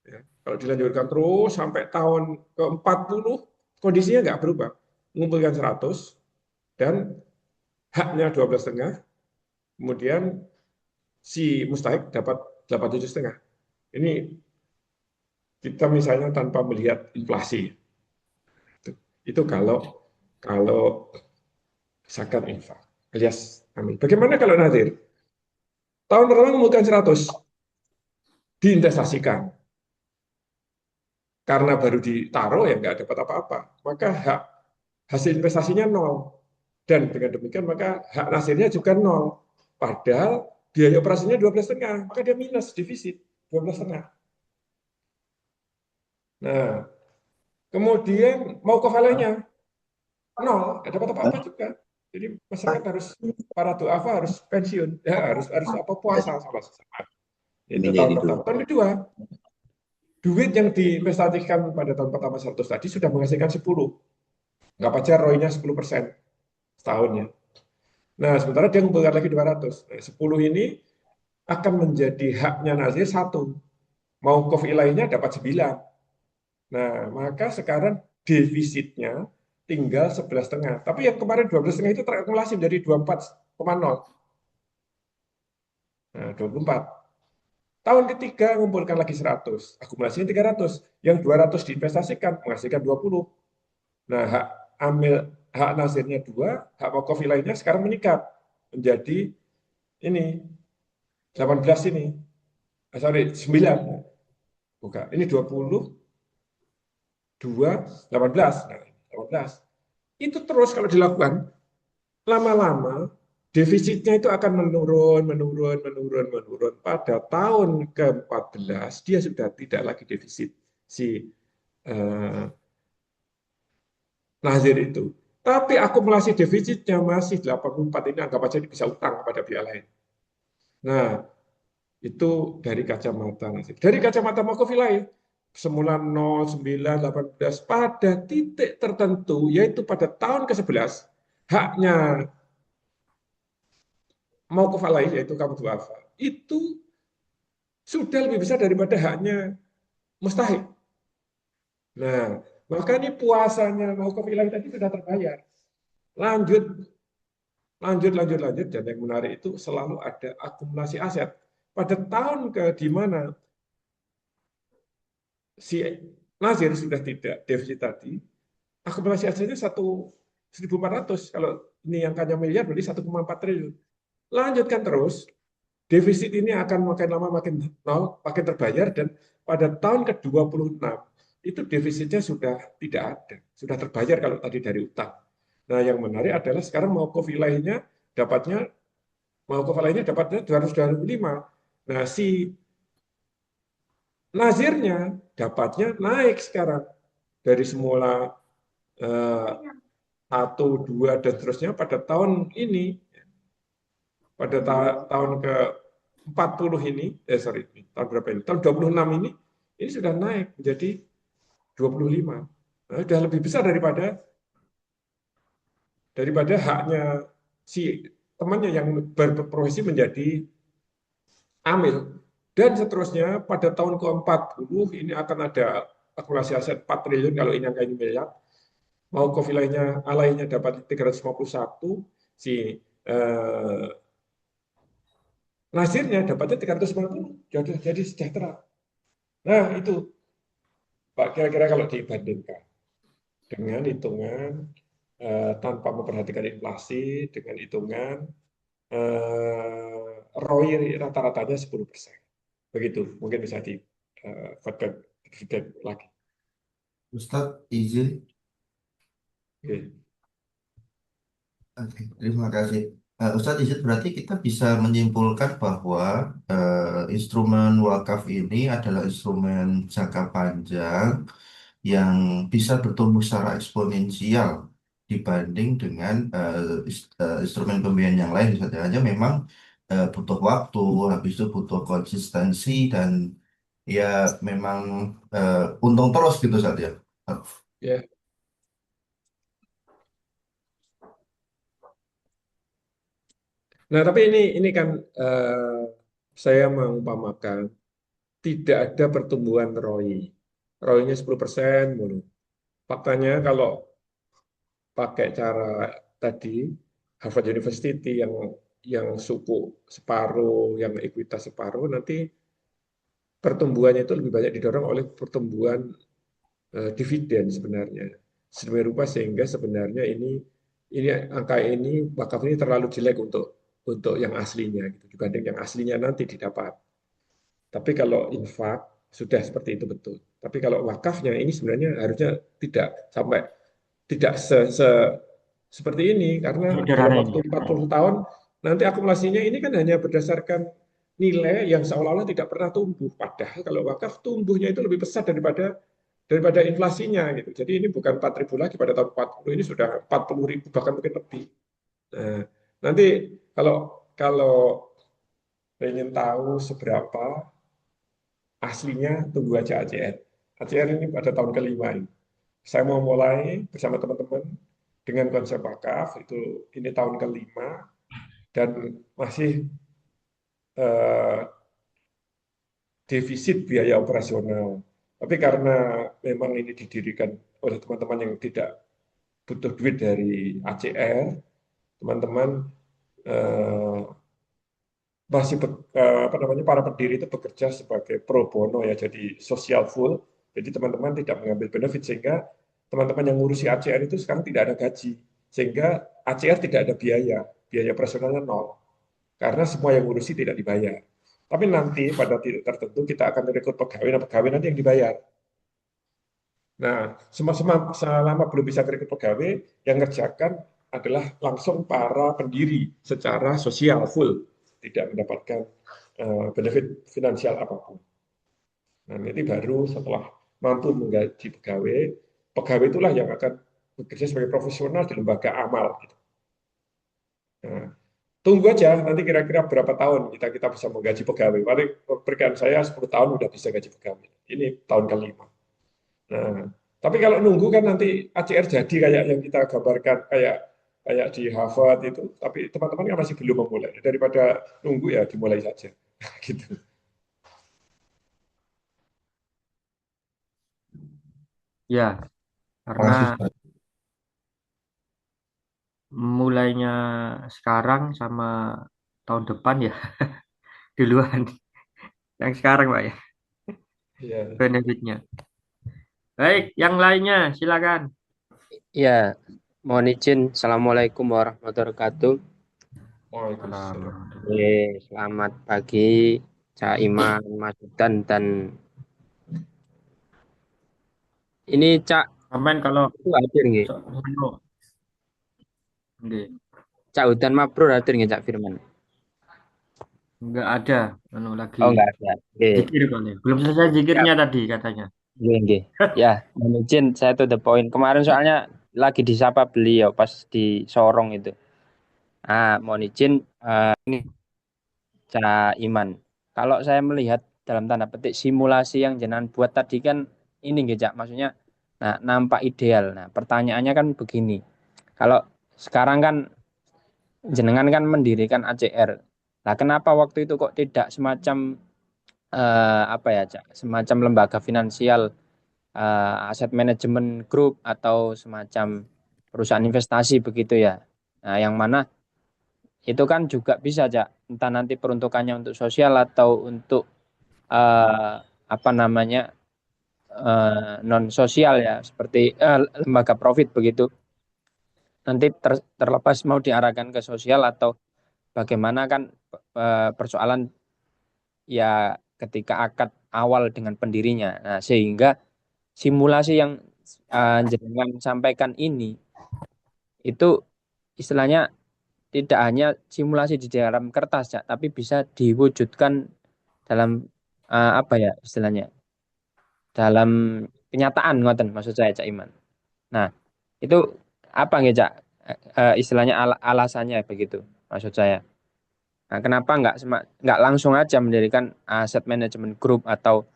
Speaker 2: ya, kalau dilanjutkan terus sampai tahun ke-40 kondisinya nggak berubah. Mengumpulkan 100 dan haknya 12,5. Kemudian si mustahik dapat 87,5. Ini kita misalnya tanpa melihat inflasi. Itu kalau zakat infak alias amin. Bagaimana kalau nazir? Tahun pertama mengumpulkan 100, diinvestasikan. Karena baru ditaruh ya nggak dapat apa-apa. Maka hasil investasinya nol. Dan dengan demikian maka hak nasirnya juga nol. Padahal biaya operasinya 12,5, maka dia minus, defisit 12,5. Nah, kemudian mau kefalenya nol, nggak dapat apa-apa juga. Jadi masyarakat harus, para duafa harus pensiun, ya harus apa puasa sama. Itu tahun pertama. Tahun kedua, duit yang diinvestasikan pada tahun pertama 100 tadi sudah menghasilkan 10. Nggak aja ROI-nya 10% setahunnya. Nah, sementara dia mengumpulkan lagi 200. Nah, 10 ini akan menjadi haknya nazir 1. Mau kof ilainya dapat 9. Nah, maka sekarang defisitnya tinggal 11,5. Tapi yang kemarin 12,5 itu terakumulasi dari 24,0. Nah, 24. Tahun ketiga mengumpulkan lagi 100, akumulasinya 300. Yang 200 diinvestasikan menghasilkan 20. Nah, hak nasirnya 2, hak wakaf lainnya sekarang meningkat menjadi ini 18 ini. Sorry, 9. Bukan. Ini 20, 2, 18. Nah, 18. Itu terus kalau dilakukan lama-lama defisitnya itu akan menurun. Pada tahun ke-14 dia sudah tidak lagi defisit si nazir itu. Tapi akumulasi defisitnya masih 84, ini anggap aja bisa utang kepada pihak lain. Nah, itu dari kacamata nazir. Dari kacamata Machiavelli, semula 0, 9, 18, pada titik tertentu, yaitu pada tahun ke-11, haknya mauquf alaih, yaitu kamu duafa, itu sudah lebih besar daripada haknya mustahik. Nah, maka ini puasanya mauquf ilahi tadi sudah terbayar. Lanjut, lanjut, dan yang menarik itu selalu ada akumulasi aset. Pada tahun di mana si Nazir sudah tidak defisit tadi, akumulasi asetnya 1.400. Kalau ini angkanya miliar berarti 1,4 triliun. Lanjutkan terus, defisit ini akan makin lama makin terbayar, dan pada tahun ke-26 itu defisitnya sudah tidak ada, sudah terbayar kalau tadi dari utang. Nah, yang menarik adalah sekarang mauquf ilaihnya dapatnya 225. Nah, si nazirnya dapatnya naik sekarang dari semula 1, 2, dan seterusnya pada tahun ini, pada tahun ke-40 ini, tahun berapa ini? Tahun 26 ini sudah naik menjadi 25. Nah, sudah lebih besar daripada haknya si temannya yang berprofesi menjadi amil. Dan seterusnya pada tahun ke-40 ini akan ada akumulasi aset 4 triliun kalau ini angka ini miliar. Mau kofilainya alainya dapat 351, si nasirnya dapatnya 350, jadi sejahtera. Nah, itu Pak, kira-kira kalau dibandingkan dengan hitungan tanpa memperhatikan inflasi, dengan hitungan ROI rata-ratanya 10%. Begitu, mungkin bisa di feedback lagi.
Speaker 3: Ustadz izin.
Speaker 2: Oke.
Speaker 3: Oke, terima kasih. Ustadz izin berarti kita bisa menyimpulkan bahwa instrumen wakaf ini adalah instrumen jangka panjang yang bisa bertumbuh secara eksponensial dibanding dengan instrumen pembiayaan yang lain. Misalnya aja memang butuh waktu, habis itu butuh konsistensi dan ya memang untung terus gitu saja.
Speaker 2: Ya. Nah, tapi ini kan saya mengumpamakan tidak ada pertumbuhan ROI. ROI-nya 10% mulu. Faktanya kalau pakai cara tadi, Harvard University yang suku separuh, yang ekuitas separuh, nanti pertumbuhannya itu lebih banyak didorong oleh pertumbuhan dividen sebenarnya. Sedemikian rupa sehingga sebenarnya ini angka ini wakaf ini terlalu jelek untuk yang aslinya gitu, dibanding yang aslinya nanti didapat. Tapi kalau infak sudah seperti itu betul. Tapi kalau wakafnya ini sebenarnya harusnya tidak seperti ini, karena dalam
Speaker 1: Sederhana
Speaker 2: waktu
Speaker 1: ini.
Speaker 2: 40 tahun nanti akumulasinya ini kan hanya berdasarkan nilai yang seolah-olah tidak pernah tumbuh. Padahal kalau wakaf tumbuhnya itu lebih besar daripada inflasinya gitu. Jadi ini bukan 4.000 lagi pada tahun 40, ini sudah 40.000 bahkan mungkin lebih. Nah, nanti kalau ingin tahu seberapa aslinya, tunggu aja ACR. ACR ini pada tahun kelima ini. Saya mau mulai bersama teman-teman dengan konsep wakaf, ini tahun kelima dan masih eh, defisit biaya operasional. Tapi karena memang ini didirikan oleh teman-teman yang tidak butuh duit dari ACR, teman-teman eh, masih para pendiri itu bekerja sebagai pro bono ya, jadi social full. Jadi teman-teman tidak mengambil benefit, sehingga teman-teman yang ngurusi ACR itu sekarang tidak ada gaji, sehingga ACR tidak ada biaya operasionalnya nol, karena semua yang ngurusi tidak dibayar. Tapi nanti pada titik tertentu kita akan merekrut pegawai, dan pegawai nanti yang dibayar. Nah, selama belum bisa merekrut pegawai, yang ngerjakan adalah langsung para pendiri secara sosial full, tidak mendapatkan benefit finansial apapun. Nah, nanti baru setelah mampu menggaji pegawai, pegawai itulah yang akan bekerja sebagai profesional di lembaga amal. Gitu. Nah, tunggu aja nanti kira-kira berapa tahun kita bisa menggaji pegawai. Paling berikan saya 10 tahun udah bisa gaji pegawai. Ini tahun kelima. Nah, tapi kalau nunggu kan nanti ACR jadi kayak yang kita gambarkan, kayak kayak di Harvard itu, tapi teman-teman kan masih belum memulai. Daripada nunggu ya dimulai saja, gitu.
Speaker 1: Ya, karena
Speaker 2: Masih.
Speaker 1: mulainya sekarang sama tahun depan ya duluan yang sekarang Pak ya
Speaker 2: Ya.
Speaker 1: benefitnya. Baik, yang lainnya silakan.
Speaker 4: Ya, mohon izin. Assalamualaikum warahmatullahi wabarakatuh.
Speaker 2: Waalaikumsalam.
Speaker 4: Selamat pagi, Cak Iman, Mas Udan, dan ini Cak
Speaker 1: Komen kalau
Speaker 4: itu hadir nggih.
Speaker 1: so- Nggih.
Speaker 4: Cak Udan Mabrur hadir nggih, Cak Firman.
Speaker 1: Nggak ada, lagi
Speaker 4: Oh, enggak ada. Oke.
Speaker 1: zikir kali. Belum selesai
Speaker 4: Siap.
Speaker 1: zikirnya tadi katanya.
Speaker 4: Nggih, nggih. Ya, mohon izin saya to the point. Kemarin soalnya lagi disapa beliau pas di Sorong itu. Mohon izin ini Cak Iman. Kalau saya melihat dalam tanda petik simulasi yang jenengan buat tadi kan ini nggih, Cak. Maksudnya nampak ideal. Nah, pertanyaannya kan begini. Kalau sekarang kan jenengan kan mendirikan ACR. Nah, kenapa waktu itu kok tidak semacam apa ya, Cak? Semacam lembaga finansial, aset manajemen group atau semacam perusahaan investasi begitu ya. Nah, yang mana itu kan juga bisa, Cak. Entah nanti peruntukannya untuk sosial atau untuk eh, apa namanya non sosial ya, seperti lembaga profit begitu. Nanti terlepas mau diarahkan ke sosial atau bagaimana kan persoalan ya ketika akad awal dengan pendirinya. Nah, sehingga simulasi yang jenengan sampaikan ini itu istilahnya tidak hanya simulasi di dalam kertas, Cak, tapi bisa diwujudkan dalam apa ya istilahnya? Dalam kenyataan ngoten maksud saya, Cak Iman. Nah, itu apa nggih, Cak? Istilahnya alasannya begitu maksud saya. Nah, kenapa nggak langsung aja mendirikan aset management group atau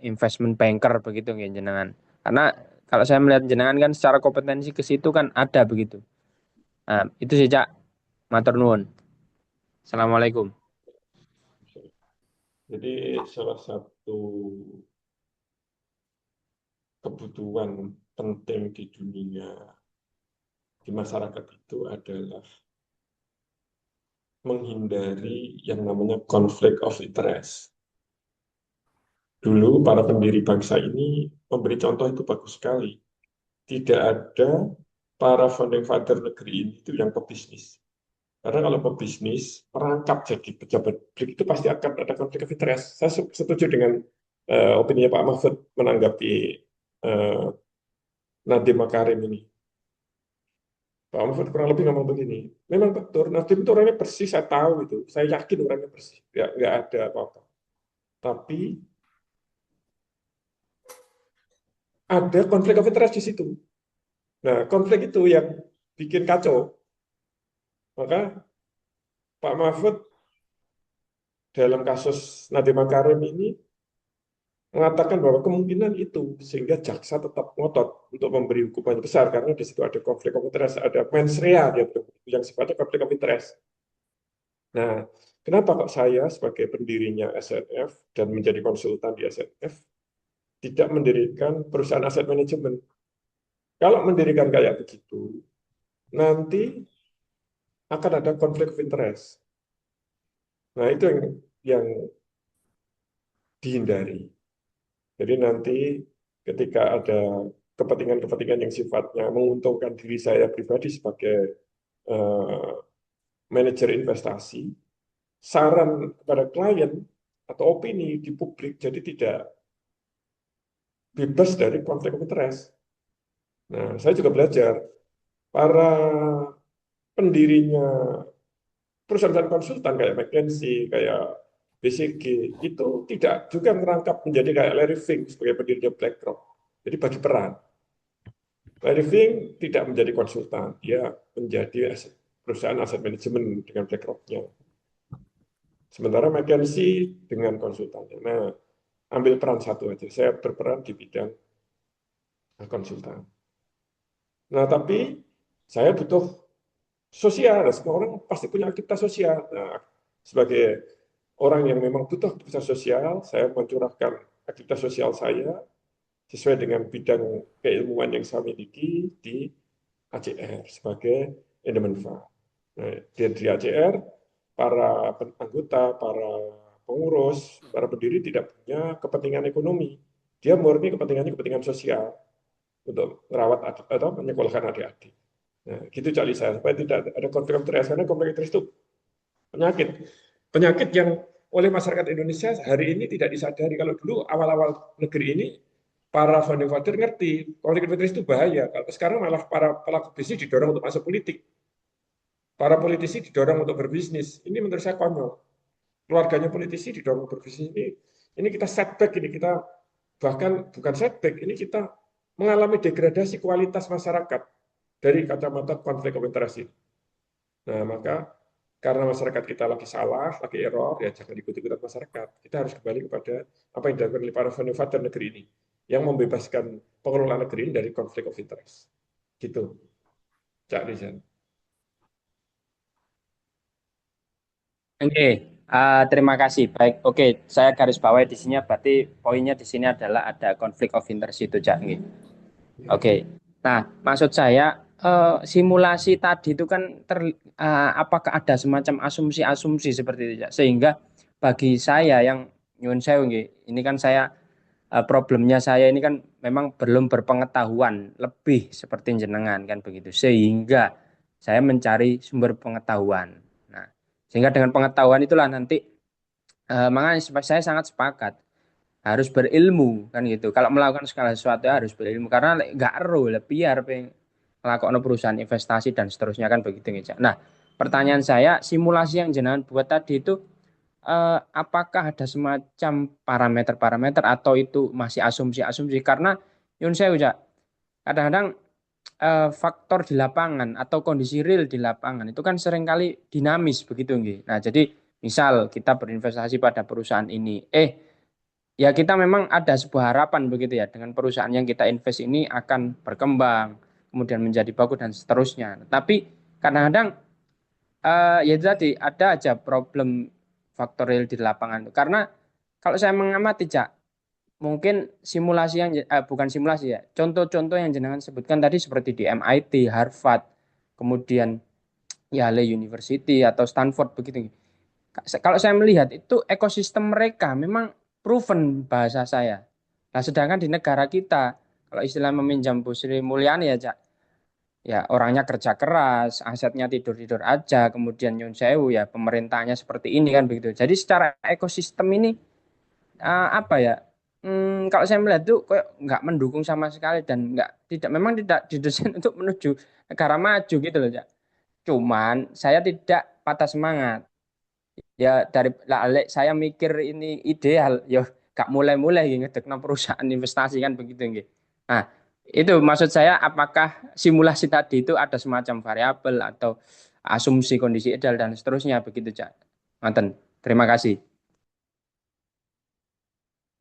Speaker 4: investment banker begitu nggih jenengan? Karena kalau saya melihat jenengan kan secara kompetensi ke situ kan ada begitu. Nah, itu sih, Cak. Matur nuwun. Assalamualaikum.
Speaker 2: Jadi salah satu kebutuhan penting di dunia, di masyarakat itu adalah menghindari yang namanya konflik of interest. Dulu para pendiri bangsa ini memberi contoh itu bagus sekali. Tidak ada para founding father negeri ini itu yang pebisnis. Karena kalau pebisnis, merangkap jadi pejabat publik itu pasti akan ada konflik of interest. Saya setuju dengan opini Pak Mahfud menanggapi uh, Nadiem Makarim ini. Pak Mahfud kurang lebih ngomong begini, memang betul, Nadiem itu orangnya bersih, saya tahu itu. Saya yakin orangnya bersih, ya, nggak ada apa-apa. Tapi ada konflik of interest di situ. Nah, konflik itu yang bikin kacau. Maka Pak Mahfud dalam kasus Nadiem Makarim ini mengatakan bahwa kemungkinan itu sehingga jaksa tetap ngotot untuk memberi hukuman besar karena di situ ada konflik of interest, ada mens rea dia yang sifatnya konflik of interest. Nah, kenapa kok saya sebagai pendirinya SNF dan menjadi konsultan di SNF tidak mendirikan perusahaan aset manajemen? Kalau mendirikan kayak begitu, nanti akan ada konflik of interest. Nah, itu yang dihindari. Jadi nanti ketika ada kepentingan-kepentingan yang sifatnya menguntungkan diri saya pribadi sebagai uh, manajer investasi, saran kepada klien atau opini di publik jadi tidak bebas dari konflik of interest. Nah, saya juga belajar para pendirinya perusahaan konsultan kayak McKinsey, kayak BCG itu tidak juga merangkap menjadi kayak Larry Fink sebagai pendirinya BlackRock. Jadi bagi peran. Larry Fink tidak menjadi konsultan, dia menjadi perusahaan aset manajemen dengan BlackRock-nya. Sementara McKinsey dengan konsultannya. Nah, ambil peran satu aja. Saya berperan di bidang konsultan. Nah, tapi Saya butuh sosial, semua orang pasti punya aktivitas sosial. Nah, sebagai orang yang memang butuh aktivitas sosial, saya mencurahkan aktivitas sosial saya sesuai dengan bidang keilmuan yang saya miliki di ACR sebagai endowment fund. Nah, di ACR, para anggota, para pengurus, para pendiri tidak punya kepentingan ekonomi. Dia murni kepentingannya kepentingan sosial untuk merawat atau menyekolahkan adik-adik. Nah, gitu Cak Lisa, supaya tidak ada konflik of interest, karena konflik of interest itu penyakit. Penyakit yang oleh masyarakat Indonesia hari ini tidak disadari. Kalau dulu awal-awal negeri ini, para founding father ngerti konflik of interest itu bahaya. Kalau sekarang malah para pelaku bisnis didorong untuk masuk politik. Para politisi didorong untuk berbisnis. Ini menurut saya konyol. Keluarganya politisi didorong berbisnis ini kita setback, ini kita bahkan bukan setback, ini kita mengalami degradasi kualitas masyarakat dari kacamata konflik of interest ini. Nah, maka karena masyarakat kita lagi salah, lagi error, ya jangan ikut-ikutan masyarakat. Kita harus kembali kepada apa yang dilakukan oleh para founding father negeri ini, yang membebaskan pengelola negeri ini dari konflik of interest. Gitu, Cak Rizal.
Speaker 4: Oke, terima kasih. Baik, oke, saya garis bawahi di sini berarti poinnya di sini adalah ada konflik of interest itu, Cak. Nggih. Oke. Nah, maksud saya simulasi tadi itu kan apakah ada semacam asumsi-asumsi seperti itu, Cak? Sehingga bagi saya yang nyuwun sewu nggih, ini kan saya problemnya saya ini kan memang belum berpengetahuan lebih seperti jenengan kan begitu. Sehingga saya mencari sumber pengetahuan. Nah, sehingga dengan pengetahuan itulah nanti makanya saya sangat sepakat harus berilmu kan gitu. Kalau melakukan segala sesuatu harus berilmu karena nggak ero lah biar melakukan perusahaan investasi dan seterusnya kan begitu ya. Nah, pertanyaan saya simulasi yang jenengan buat tadi itu apakah ada semacam parameter-parameter atau itu masih asumsi-asumsi karena yun saya ucap kadang-kadang faktor di lapangan atau kondisi real di lapangan itu kan seringkali dinamis begitu nggih. Nah, jadi misal kita berinvestasi pada perusahaan ini, ya kita memang ada sebuah harapan begitu ya dengan perusahaan yang kita invest ini akan berkembang, kemudian menjadi bagus dan seterusnya. Tapi kadang-kadang ya itu tadi ada aja problem faktor real di lapangan. Karena kalau saya mengamati Cak, mungkin simulasi yang bukan simulasi ya, contoh-contoh yang jenengan sebutkan tadi seperti di MIT, Harvard, kemudian Yale University atau Stanford begitu. Kalau saya melihat itu ekosistem mereka memang proven bahasa saya. Nah, sedangkan di negara kita, kalau istilah meminjam Bu Sri Mulyani ya, Cak, ya orangnya kerja keras, asetnya tidur-tidur aja, kemudian nyun sewu ya pemerintahnya seperti ini kan begitu. Jadi secara ekosistem ini apa ya? Kalau saya melihat itu kok nggak mendukung sama sekali dan nggak tidak memang tidak didesain untuk menuju negara maju gitu loh, Cak. Cuman saya tidak patah semangat. Ya dari saya mikir ini ideal, ya gak mulai-mulai ngedekno perusahaan investasi kan begitu nggih. Nah, itu maksud saya apakah simulasi tadi itu ada semacam variabel atau asumsi kondisi ideal dan seterusnya begitu, Cak. Ngoten. Terima kasih.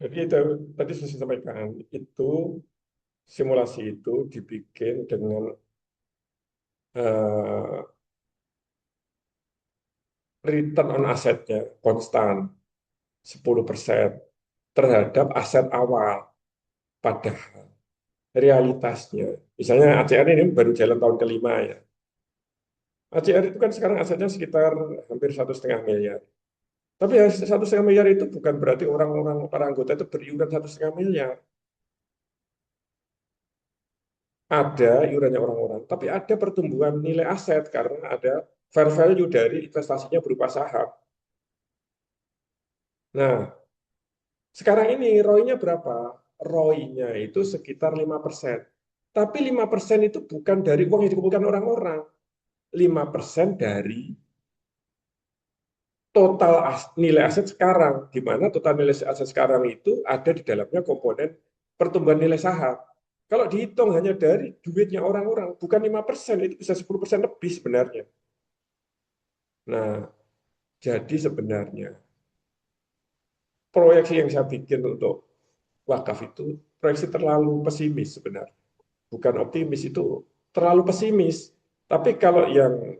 Speaker 2: Jadi itu tadi saya sampaikan, itu simulasi itu dibikin dengan return on asetnya konstan 10% terhadap aset awal. Padahal realitasnya, misalnya ACR ini baru jalan tahun kelima ya. ACR itu kan sekarang asetnya sekitar hampir 1,5 miliar. Tapi ya 1,5 miliar itu bukan berarti orang-orang para anggota itu beriuran 1,5 miliar. Ada iurannya orang-orang, tapi ada pertumbuhan nilai aset karena ada fair value dari investasinya berupa saham. Nah, sekarang ini ROI-nya berapa? ROI-nya itu sekitar 5%. Tapi 5% itu bukan dari uang yang dikumpulkan orang-orang. 5% dari total nilai aset sekarang, di mana total nilai aset sekarang itu ada di dalamnya komponen pertumbuhan nilai saham. Kalau dihitung hanya dari duitnya orang-orang, bukan 5%, itu bisa 10% lebih sebenarnya. Nah, jadi sebenarnya proyeksi yang saya bikin untuk wakaf itu proyeksi terlalu pesimis sebenarnya. Bukan optimis, itu terlalu pesimis. Tapi kalau yang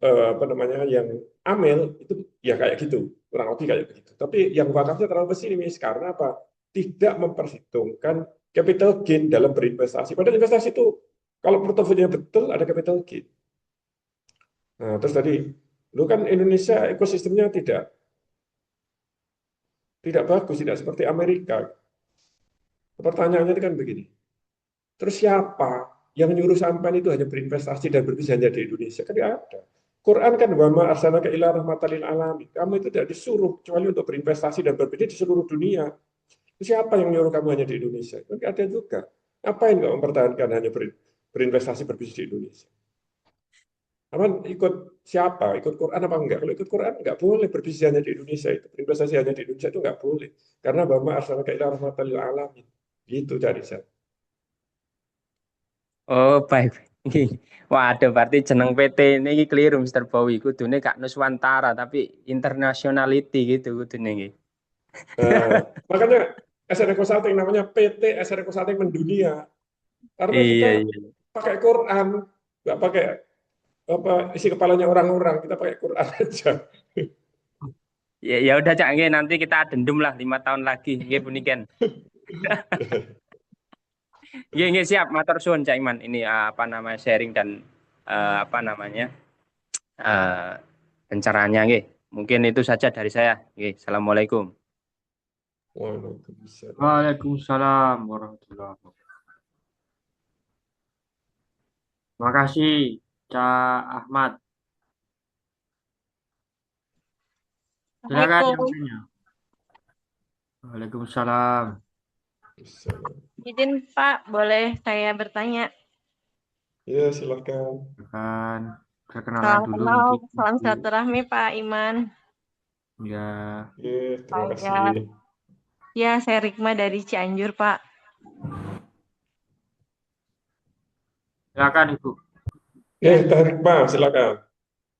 Speaker 2: apa namanya yang amel itu ya kayak gitu, kurang lebih kayak begitu. Tapi yang wakafnya terlalu pesimis karena apa? Tidak memperhitungkan capital gain dalam berinvestasi. Padahal investasi itu kalau portofolio betul ada capital gain. Nah, terus tadi, lu kan Indonesia ekosistemnya tidak bagus, tidak seperti Amerika. Pertanyaannya itu kan begini. Terus siapa yang nyuruh sampean itu hanya berinvestasi dan berbisnis hanya di Indonesia? Kan nggak ada. Quran kan wa ma arsalnaka illa rahmatan lil alamin. Kamu itu tidak disuruh kecuali untuk berinvestasi dan berbisnis di seluruh dunia. Siapa yang nyuruh kamu hanya di Indonesia? Kan nggak ada juga. Ngapain nggak mempertahankan hanya berinvestasi berbisnis di Indonesia? Aman ikut siapa? Ikut Quran apa enggak? Kalau ikut Quran enggak boleh berbisnis hanya di Indonesia itu. Berinvestasi hanya di Indonesia itu enggak boleh. Karena wa ma arsalnaka illa rahmatan lil alamin. Gitu dari saya.
Speaker 4: Oh, baik. Waduh, berarti jeneng PT ini keliru Mr. Bowie. Kudune gak Nuswantara tapi internationality gitu kudune iki.
Speaker 2: Makanya SRE Consulting namanya PT SRE Consulting Mendunia. Karena kita
Speaker 4: Iya, iya.
Speaker 2: pakai Quran, nggak pakai apa isi kepalanya orang-orang, kita pakai Quran aja.
Speaker 4: Ya, ya udah Cak, nggih, nanti kita adendum lah 5 tahun lagi. Nggih puniken. Nggih, siap. Matur suwun Cak Iman. Ini apa namanya sharing dan apa namanya eh pencerahannya nggih. Mungkin itu saja dari saya. Nggih, Assalamualaikum.
Speaker 2: Waalaikumsalam.
Speaker 1: Waalaikumsalam warahmatullahi wabarakatuh. Terima kasih, Cak Ahmad. Silakan yang
Speaker 5: Assalamualaikum.
Speaker 1: lainnya. Waalaikumsalam.
Speaker 5: Izin Pak, boleh saya bertanya?
Speaker 2: Ya, silakan.
Speaker 1: Silakan perkenalan
Speaker 5: Salam
Speaker 1: dulu
Speaker 5: kenal,
Speaker 1: mungkin.
Speaker 5: salam
Speaker 2: Ya,
Speaker 5: silaturahmi Pak Iman.
Speaker 1: Ya,
Speaker 2: terima
Speaker 5: Saya,
Speaker 2: kasih.
Speaker 5: ya saya Rikma dari Cianjur Pak.
Speaker 1: silakan Ibu.
Speaker 5: Ya,
Speaker 2: Tarik Pak, silakan.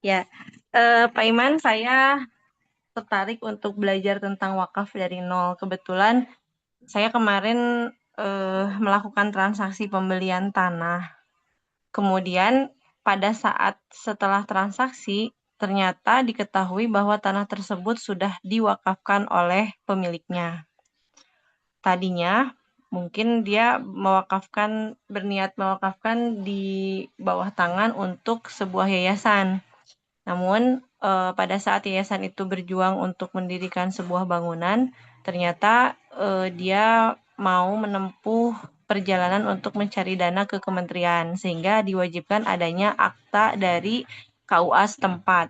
Speaker 5: ya. Pak Iman, saya tertarik untuk belajar tentang wakaf dari nol. Kebetulan saya kemarin melakukan transaksi pembelian tanah. Kemudian pada saat setelah transaksi, ternyata diketahui bahwa tanah tersebut sudah diwakafkan oleh pemiliknya. Tadinya mungkin dia berniat mewakafkan di bawah tangan untuk sebuah yayasan. Namun pada saat yayasan itu berjuang untuk mendirikan sebuah bangunan, ternyata dia mau menempuh perjalanan untuk mencari dana ke kementerian, sehingga diwajibkan adanya akta dari KUA setempat.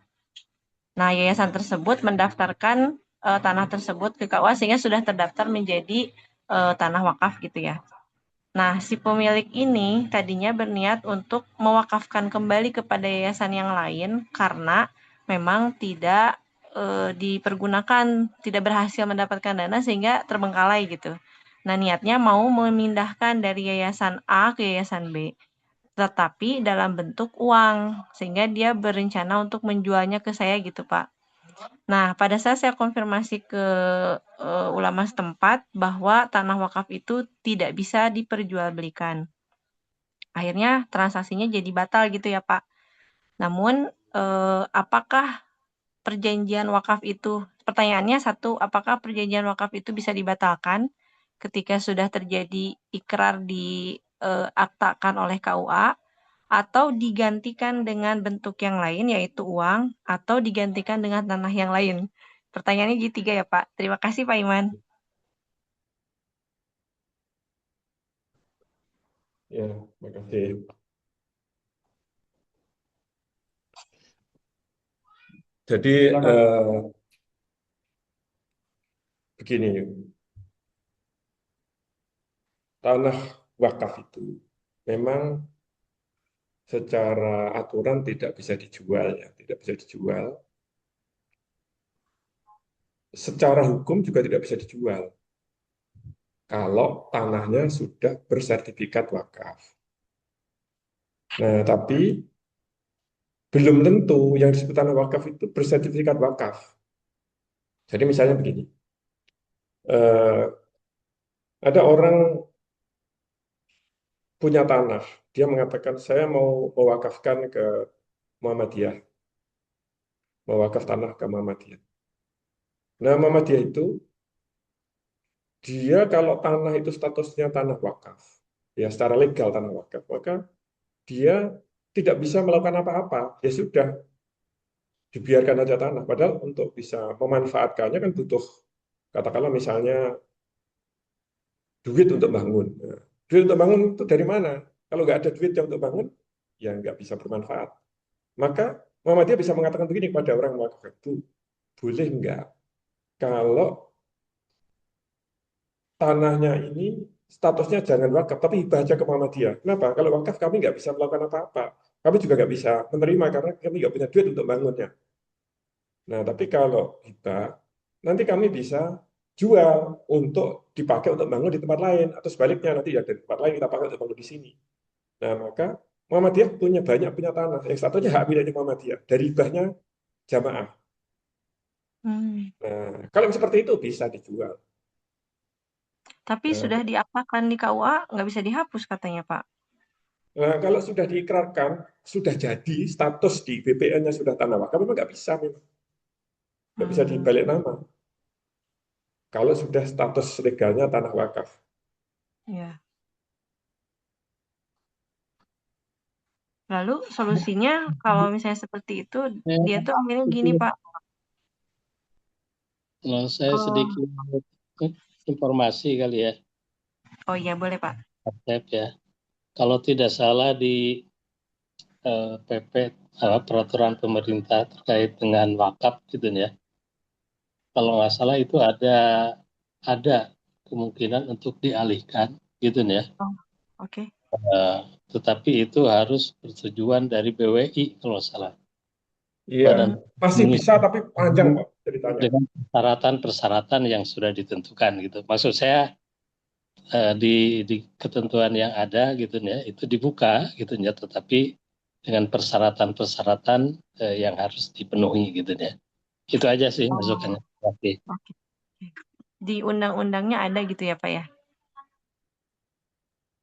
Speaker 5: Nah, yayasan tersebut mendaftarkan tanah tersebut ke KUA sehingga sudah terdaftar menjadi tanah wakaf gitu ya. Nah, si pemilik ini tadinya berniat untuk mewakafkan kembali kepada yayasan yang lain karena memang tidak dipergunakan, tidak berhasil mendapatkan dana sehingga terbengkalai gitu. Nah, niatnya mau memindahkan dari yayasan A ke yayasan B, tetapi dalam bentuk uang, sehingga dia berencana untuk menjualnya ke saya gitu, Pak. Nah, pada saat saya konfirmasi ke ulama setempat bahwa tanah wakaf itu tidak bisa diperjualbelikan. Akhirnya transaksinya jadi batal gitu ya, Pak. Namun, apakah perjanjian wakaf itu, pertanyaannya satu, apakah perjanjian wakaf itu bisa dibatalkan ketika sudah terjadi ikrar diaktakan oleh KUA, atau digantikan dengan bentuk yang lain yaitu uang, atau digantikan dengan tanah yang lain? Pertanyaannya gitu tiga ya Pak. Terima kasih Pak Iman.
Speaker 2: Ya, terima kasih. Jadi
Speaker 1: Silakan.
Speaker 2: begini, tanah wakaf itu memang secara aturan tidak bisa dijual ya, tidak bisa dijual. Secara hukum juga tidak bisa dijual kalau tanahnya sudah bersertifikat wakaf. Nah, tapi belum tentu yang disebut tanah wakaf itu bersertifikat wakaf. Jadi misalnya begini, ada orang punya tanah. Dia mengatakan, saya mau mewakafkan ke Muhammadiyah, mewakaf tanah ke Muhammadiyah. Nah, Muhammadiyah itu, dia kalau tanah itu statusnya tanah wakaf, ya secara legal tanah wakaf, maka dia tidak bisa melakukan apa-apa. Ya sudah, dibiarkan aja tanah. Padahal untuk bisa memanfaatkannya kan butuh, katakanlah misalnya duit untuk bangun. Nah, duit untuk bangun itu dari mana? Kalau nggak ada duit yang untuk bangun, ya nggak bisa bermanfaat. Maka Muhammadiyah bisa mengatakan begini kepada orang wakaf itu, boleh nggak kalau tanahnya ini statusnya jangan wakaf, tapi hibah aja ke Muhammadiyah. Kenapa? Kalau wakaf kami nggak bisa melakukan apa-apa. Kami juga nggak bisa menerima karena kami nggak punya duit untuk bangunnya. Nah, tapi kalau hibah, nanti kami bisa jual untuk dipakai untuk bangun di tempat lain. Atau sebaliknya, nanti ya dari tempat lain kita pakai untuk bangun di sini. Nah, maka Muhammadiyah punya tanah. Yang satunya hak miliknya Muhammadiyah. Dari hibahnya jamaah.
Speaker 5: Hmm.
Speaker 2: Nah, kalau yang seperti itu bisa dijual.
Speaker 5: Tapi
Speaker 2: Nah,
Speaker 5: sudah diaklakan di KUA, nggak bisa dihapus katanya, Pak.
Speaker 2: nah, kalau sudah diikrarkan, sudah jadi status di BPN-nya sudah tanah wakaf, memang nggak bisa, memang nggak bisa
Speaker 5: Hmm.
Speaker 2: dibalik nama. Kalau sudah status legalnya tanah wakaf.
Speaker 5: Ya. Lalu solusinya kalau misalnya seperti itu, dia tuh akhirnya gini, Pak.
Speaker 6: Kalau saya sedikit informasi kali ya,
Speaker 5: Oh iya, boleh, Pak.
Speaker 6: Asep ya. Kalau tidak salah di PP peraturan pemerintah terkait dengan wakaf gitu ya. Kalau nggak salah itu ada kemungkinan untuk dialihkan gitu ya.
Speaker 5: Oh, oke.
Speaker 6: Tetapi itu harus persetujuan dari BWI kalau nggak salah.
Speaker 2: Iya,
Speaker 6: Badan
Speaker 2: masih bisa tapi panjang Pak ceritanya.
Speaker 6: dengan persyaratan-persyaratan yang sudah ditentukan gitu. Maksud saya di ketentuan yang ada gitu ya itu dibuka gitu ya, tetapi dengan persyaratan-persyaratan yang harus dipenuhi gitu ya. Itu aja sih masukannya. Oke.
Speaker 5: Oke. Di undang-undangnya ada gitu ya, Pak ya?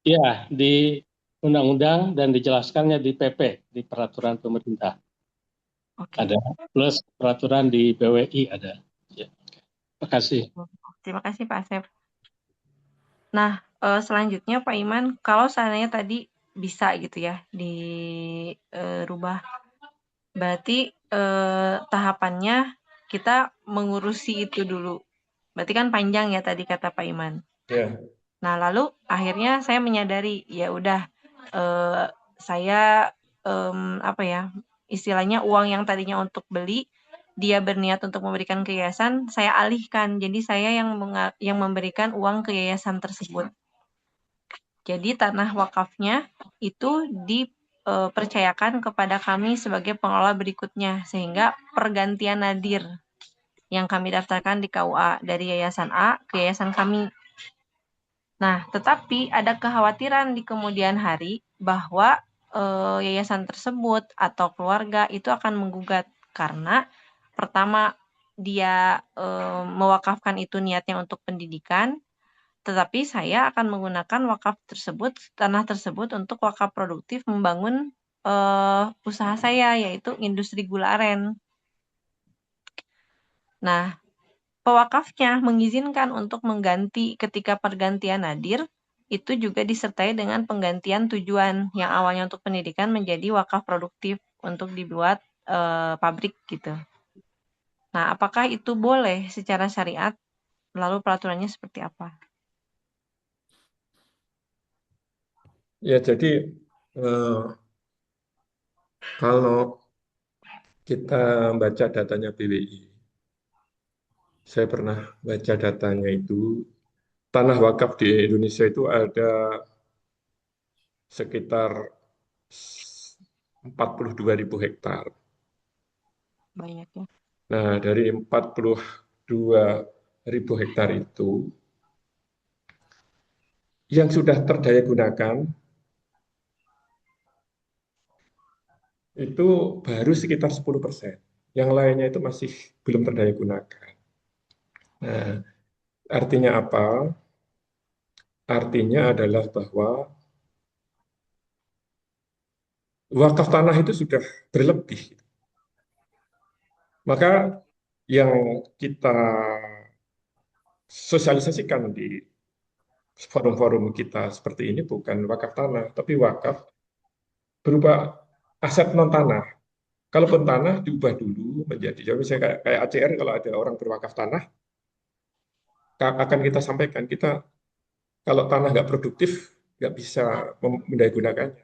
Speaker 6: Ya, di undang-undang dan dijelaskannya di PP, di peraturan pemerintah.
Speaker 5: Oke.
Speaker 6: Ada, plus peraturan di BWI ada. Ya. Terima kasih.
Speaker 5: Terima kasih, Pak Asep. Nah, selanjutnya Pak Iman, kalau seandainya tadi bisa gitu ya dirubah, berarti tahapannya kita mengurusi itu dulu. Berarti kan panjang ya tadi kata Pak Iman.
Speaker 2: Ya.
Speaker 5: Nah, lalu akhirnya saya menyadari, ya udah saya apa ya, istilahnya uang yang tadinya untuk beli, dia berniat untuk memberikan ke yayasan, saya alihkan. Jadi saya yang memberikan uang ke yayasan tersebut. Jadi tanah wakafnya itu dipercayakan kepada kami sebagai pengelola berikutnya, sehingga pergantian nadir yang kami daftarkan di KUA dari yayasan A ke yayasan kami. Nah, tetapi ada kekhawatiran di kemudian hari bahwa yayasan tersebut atau keluarga itu akan menggugat karena pertama dia mewakafkan itu niatnya untuk pendidikan, tetapi saya akan menggunakan wakaf tersebut, tanah tersebut untuk wakaf produktif membangun usaha saya, yaitu industri gula aren. Nah, pewakafnya mengizinkan untuk mengganti ketika pergantian nadir, itu juga disertai dengan penggantian tujuan yang awalnya untuk pendidikan menjadi wakaf produktif untuk dibuat pabrik gitu. Nah, apakah itu boleh secara syariat? Lalu peraturannya seperti apa?
Speaker 2: Ya, jadi kalau kita baca datanya BWI, saya pernah baca datanya itu, tanah wakaf di Indonesia itu ada sekitar 42.000 hektar.
Speaker 5: Banyak ya.
Speaker 2: Nah, dari 42.000 hektar itu, yang sudah terdaya gunakan itu baru sekitar 10%. Yang lainnya itu masih belum terdaya gunakan. Nah, artinya apa? Artinya adalah bahwa wakaf tanah itu sudah berlebih. Maka yang kita sosialisasikan di forum-forum kita seperti ini bukan wakaf tanah, tapi wakaf berupa aset non tanah. Kalaupun tanah diubah dulu menjadi, jadi misalnya kayak ACR, kalau ada orang berwakaf tanah, akan kita sampaikan, kita kalau tanah nggak produktif, nggak bisa mendaya gunakannya.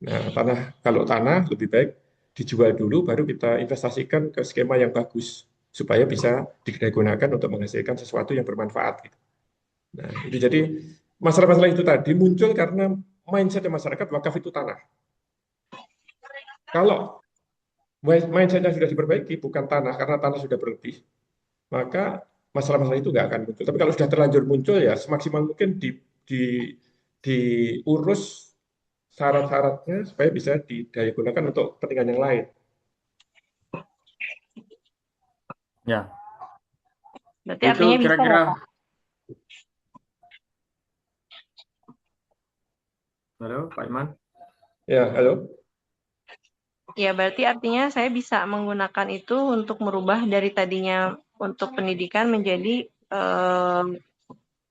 Speaker 2: Nah, kalau tanah lebih baik dijual dulu, baru kita investasikan ke skema yang bagus, supaya bisa digunakan gunakan untuk menghasilkan sesuatu yang bermanfaat. Gitu. Nah, itu jadi masalah-masalah itu tadi muncul karena mindset masyarakat wakaf itu tanah. Kalau mindsetnya sudah diperbaiki, bukan tanah, karena tanah sudah berlebih, maka masalah-masalah itu nggak akan muncul. Tapi kalau sudah terlanjur muncul, ya semaksimal mungkin diurus syarat-syaratnya supaya bisa didaya gunakan untuk kepentingan yang lain.
Speaker 1: Ya,
Speaker 5: Berarti
Speaker 1: itu
Speaker 5: artinya bisa ya,
Speaker 1: kira-kira.
Speaker 5: Pak?
Speaker 1: Halo, Pak Iman.
Speaker 2: Ya, halo.
Speaker 5: Ya, berarti artinya saya bisa menggunakan itu untuk merubah dari tadinya untuk pendidikan menjadi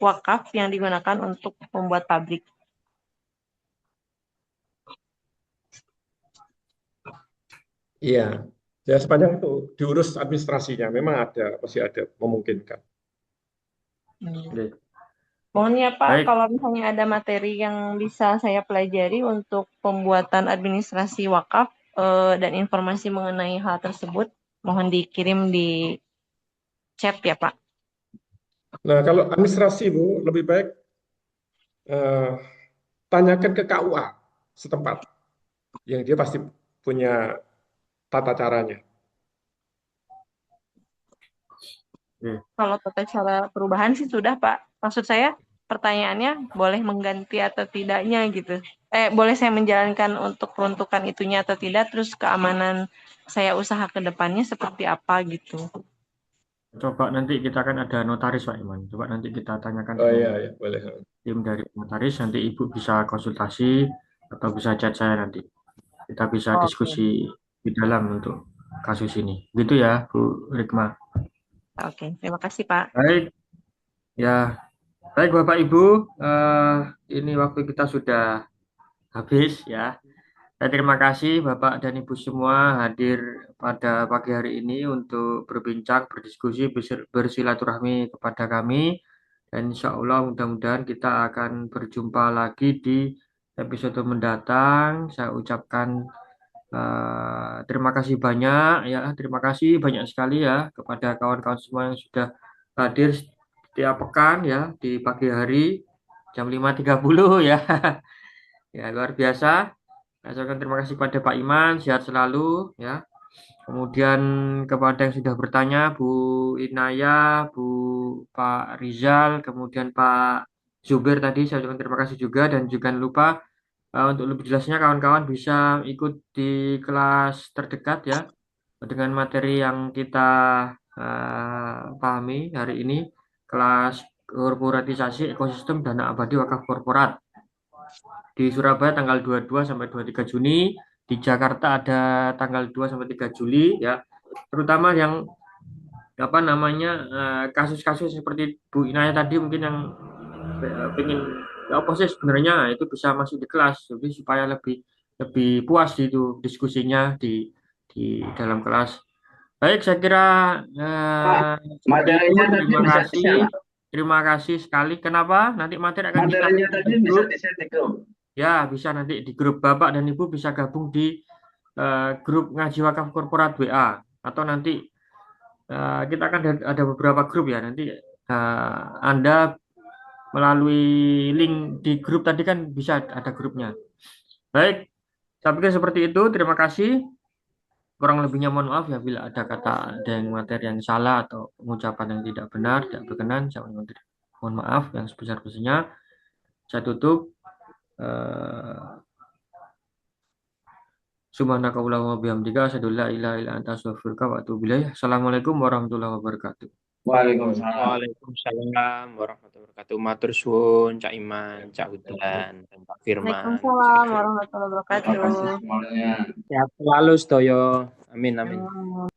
Speaker 5: wakaf yang digunakan untuk membuat pabrik.
Speaker 2: Iya, ya sepanjang itu diurus administrasinya, memang masih ada memungkinkan.
Speaker 1: Oke.
Speaker 5: Mohon ya Pak,
Speaker 1: Baik,
Speaker 5: kalau misalnya ada materi yang bisa saya pelajari untuk pembuatan administrasi wakaf dan informasi mengenai hal tersebut, mohon dikirim di chat ya Pak.
Speaker 2: Nah, kalau administrasi Bu, lebih baik tanyakan ke KUA setempat, yang dia pasti punya tata caranya.
Speaker 5: Kalau tata cara perubahan sih sudah Pak. Maksud saya pertanyaannya boleh mengganti atau tidaknya gitu. Boleh saya menjalankan untuk peruntukan itunya atau tidak, terus keamanan saya usaha ke depannya seperti apa gitu.
Speaker 1: coba nanti kita kan ada notaris Pak Iman. Coba nanti kita tanyakan
Speaker 2: Oh
Speaker 1: dengan
Speaker 2: iya, ya, boleh.
Speaker 1: tim dari notaris. Nanti Ibu bisa konsultasi atau bisa chat saya nanti. Kita bisa
Speaker 5: Oke,
Speaker 1: diskusi di dalam untuk kasus ini. Gitu ya, Bu Rikma.
Speaker 5: oke. Terima kasih Pak.
Speaker 1: Baik, ya. Baik Bapak Ibu, ini waktu kita sudah habis ya. Saya terima kasih Bapak dan Ibu semua hadir pada pagi hari ini untuk berbincang, berdiskusi, bersilaturahmi kepada kami. Dan insya Allah mudah-mudahan kita akan berjumpa lagi di episode mendatang. Saya ucapkan terima kasih banyak ya, terima kasih banyak sekali ya kepada kawan-kawan semua yang sudah hadir setiap pekan ya di pagi hari jam 5.30 ya. Ya luar biasa. Saya ucapkan terima kasih pada Pak Iman, sehat selalu ya. Kemudian kepada yang sudah bertanya, Bu Inaya, Pak Rizal, kemudian Pak Zubir tadi, saya ucapkan terima kasih juga dan juga jangan lupa untuk lebih jelasnya kawan-kawan bisa ikut di kelas terdekat ya dengan materi yang kita pahami hari ini, kelas korporatisasi ekosistem dana abadi wakaf korporat di Surabaya tanggal 22 sampai 23 Juni, di Jakarta ada tanggal 2 sampai 3 Juli ya. Terutama yang apa namanya kasus-kasus seperti Bu Inaya tadi mungkin yang pengen ya apa sih sebenarnya itu bisa masuk di kelas jadi supaya lebih lebih puas itu diskusinya di dalam kelas. Baik, saya kira seperti itu.
Speaker 7: Materinya tadi
Speaker 1: Terima
Speaker 7: bisa
Speaker 1: kasih.
Speaker 7: di-share.
Speaker 1: Terima kasih sekali. Kenapa? Nanti materi akan kita
Speaker 7: Materinya
Speaker 1: share
Speaker 7: tadi
Speaker 1: di
Speaker 7: bisa
Speaker 1: grup.
Speaker 7: di-share di grup.
Speaker 1: Ya, bisa nanti di grup Bapak dan Ibu bisa gabung di grup ngaji wakaf korporat WA atau nanti kita akan ada beberapa grup ya. Nanti Anda melalui link di grup tadi kan bisa ada grupnya. Baik, saya pikir seperti itu. Terima kasih. Kurang lebihnya mohon maaf ya bila ada kata ada yang materi yang salah atau pengucapan yang tidak benar, tidak berkenan. Saya mohon maaf yang sebesar-besarnya. Saya tutup. Subhanakallahumma bihamdika asyhadu an la ilaha illa anta astaghfiruka wa atubu ilaik. Assalamualaikum warahmatullahi wabarakatuh. Waalaikumsalam.
Speaker 4: Waalaikumsalam warahmatullahi wabarakatuh. Matur suwun, Cak Iman, Cak Udan, dan Pak Firman.
Speaker 5: Waalaikumsalam warahmatullahi wabarakatuh.
Speaker 1: Terima kasih semuanya.
Speaker 4: Sehat selalu, sedoyo. Amin, amin.
Speaker 5: Amin.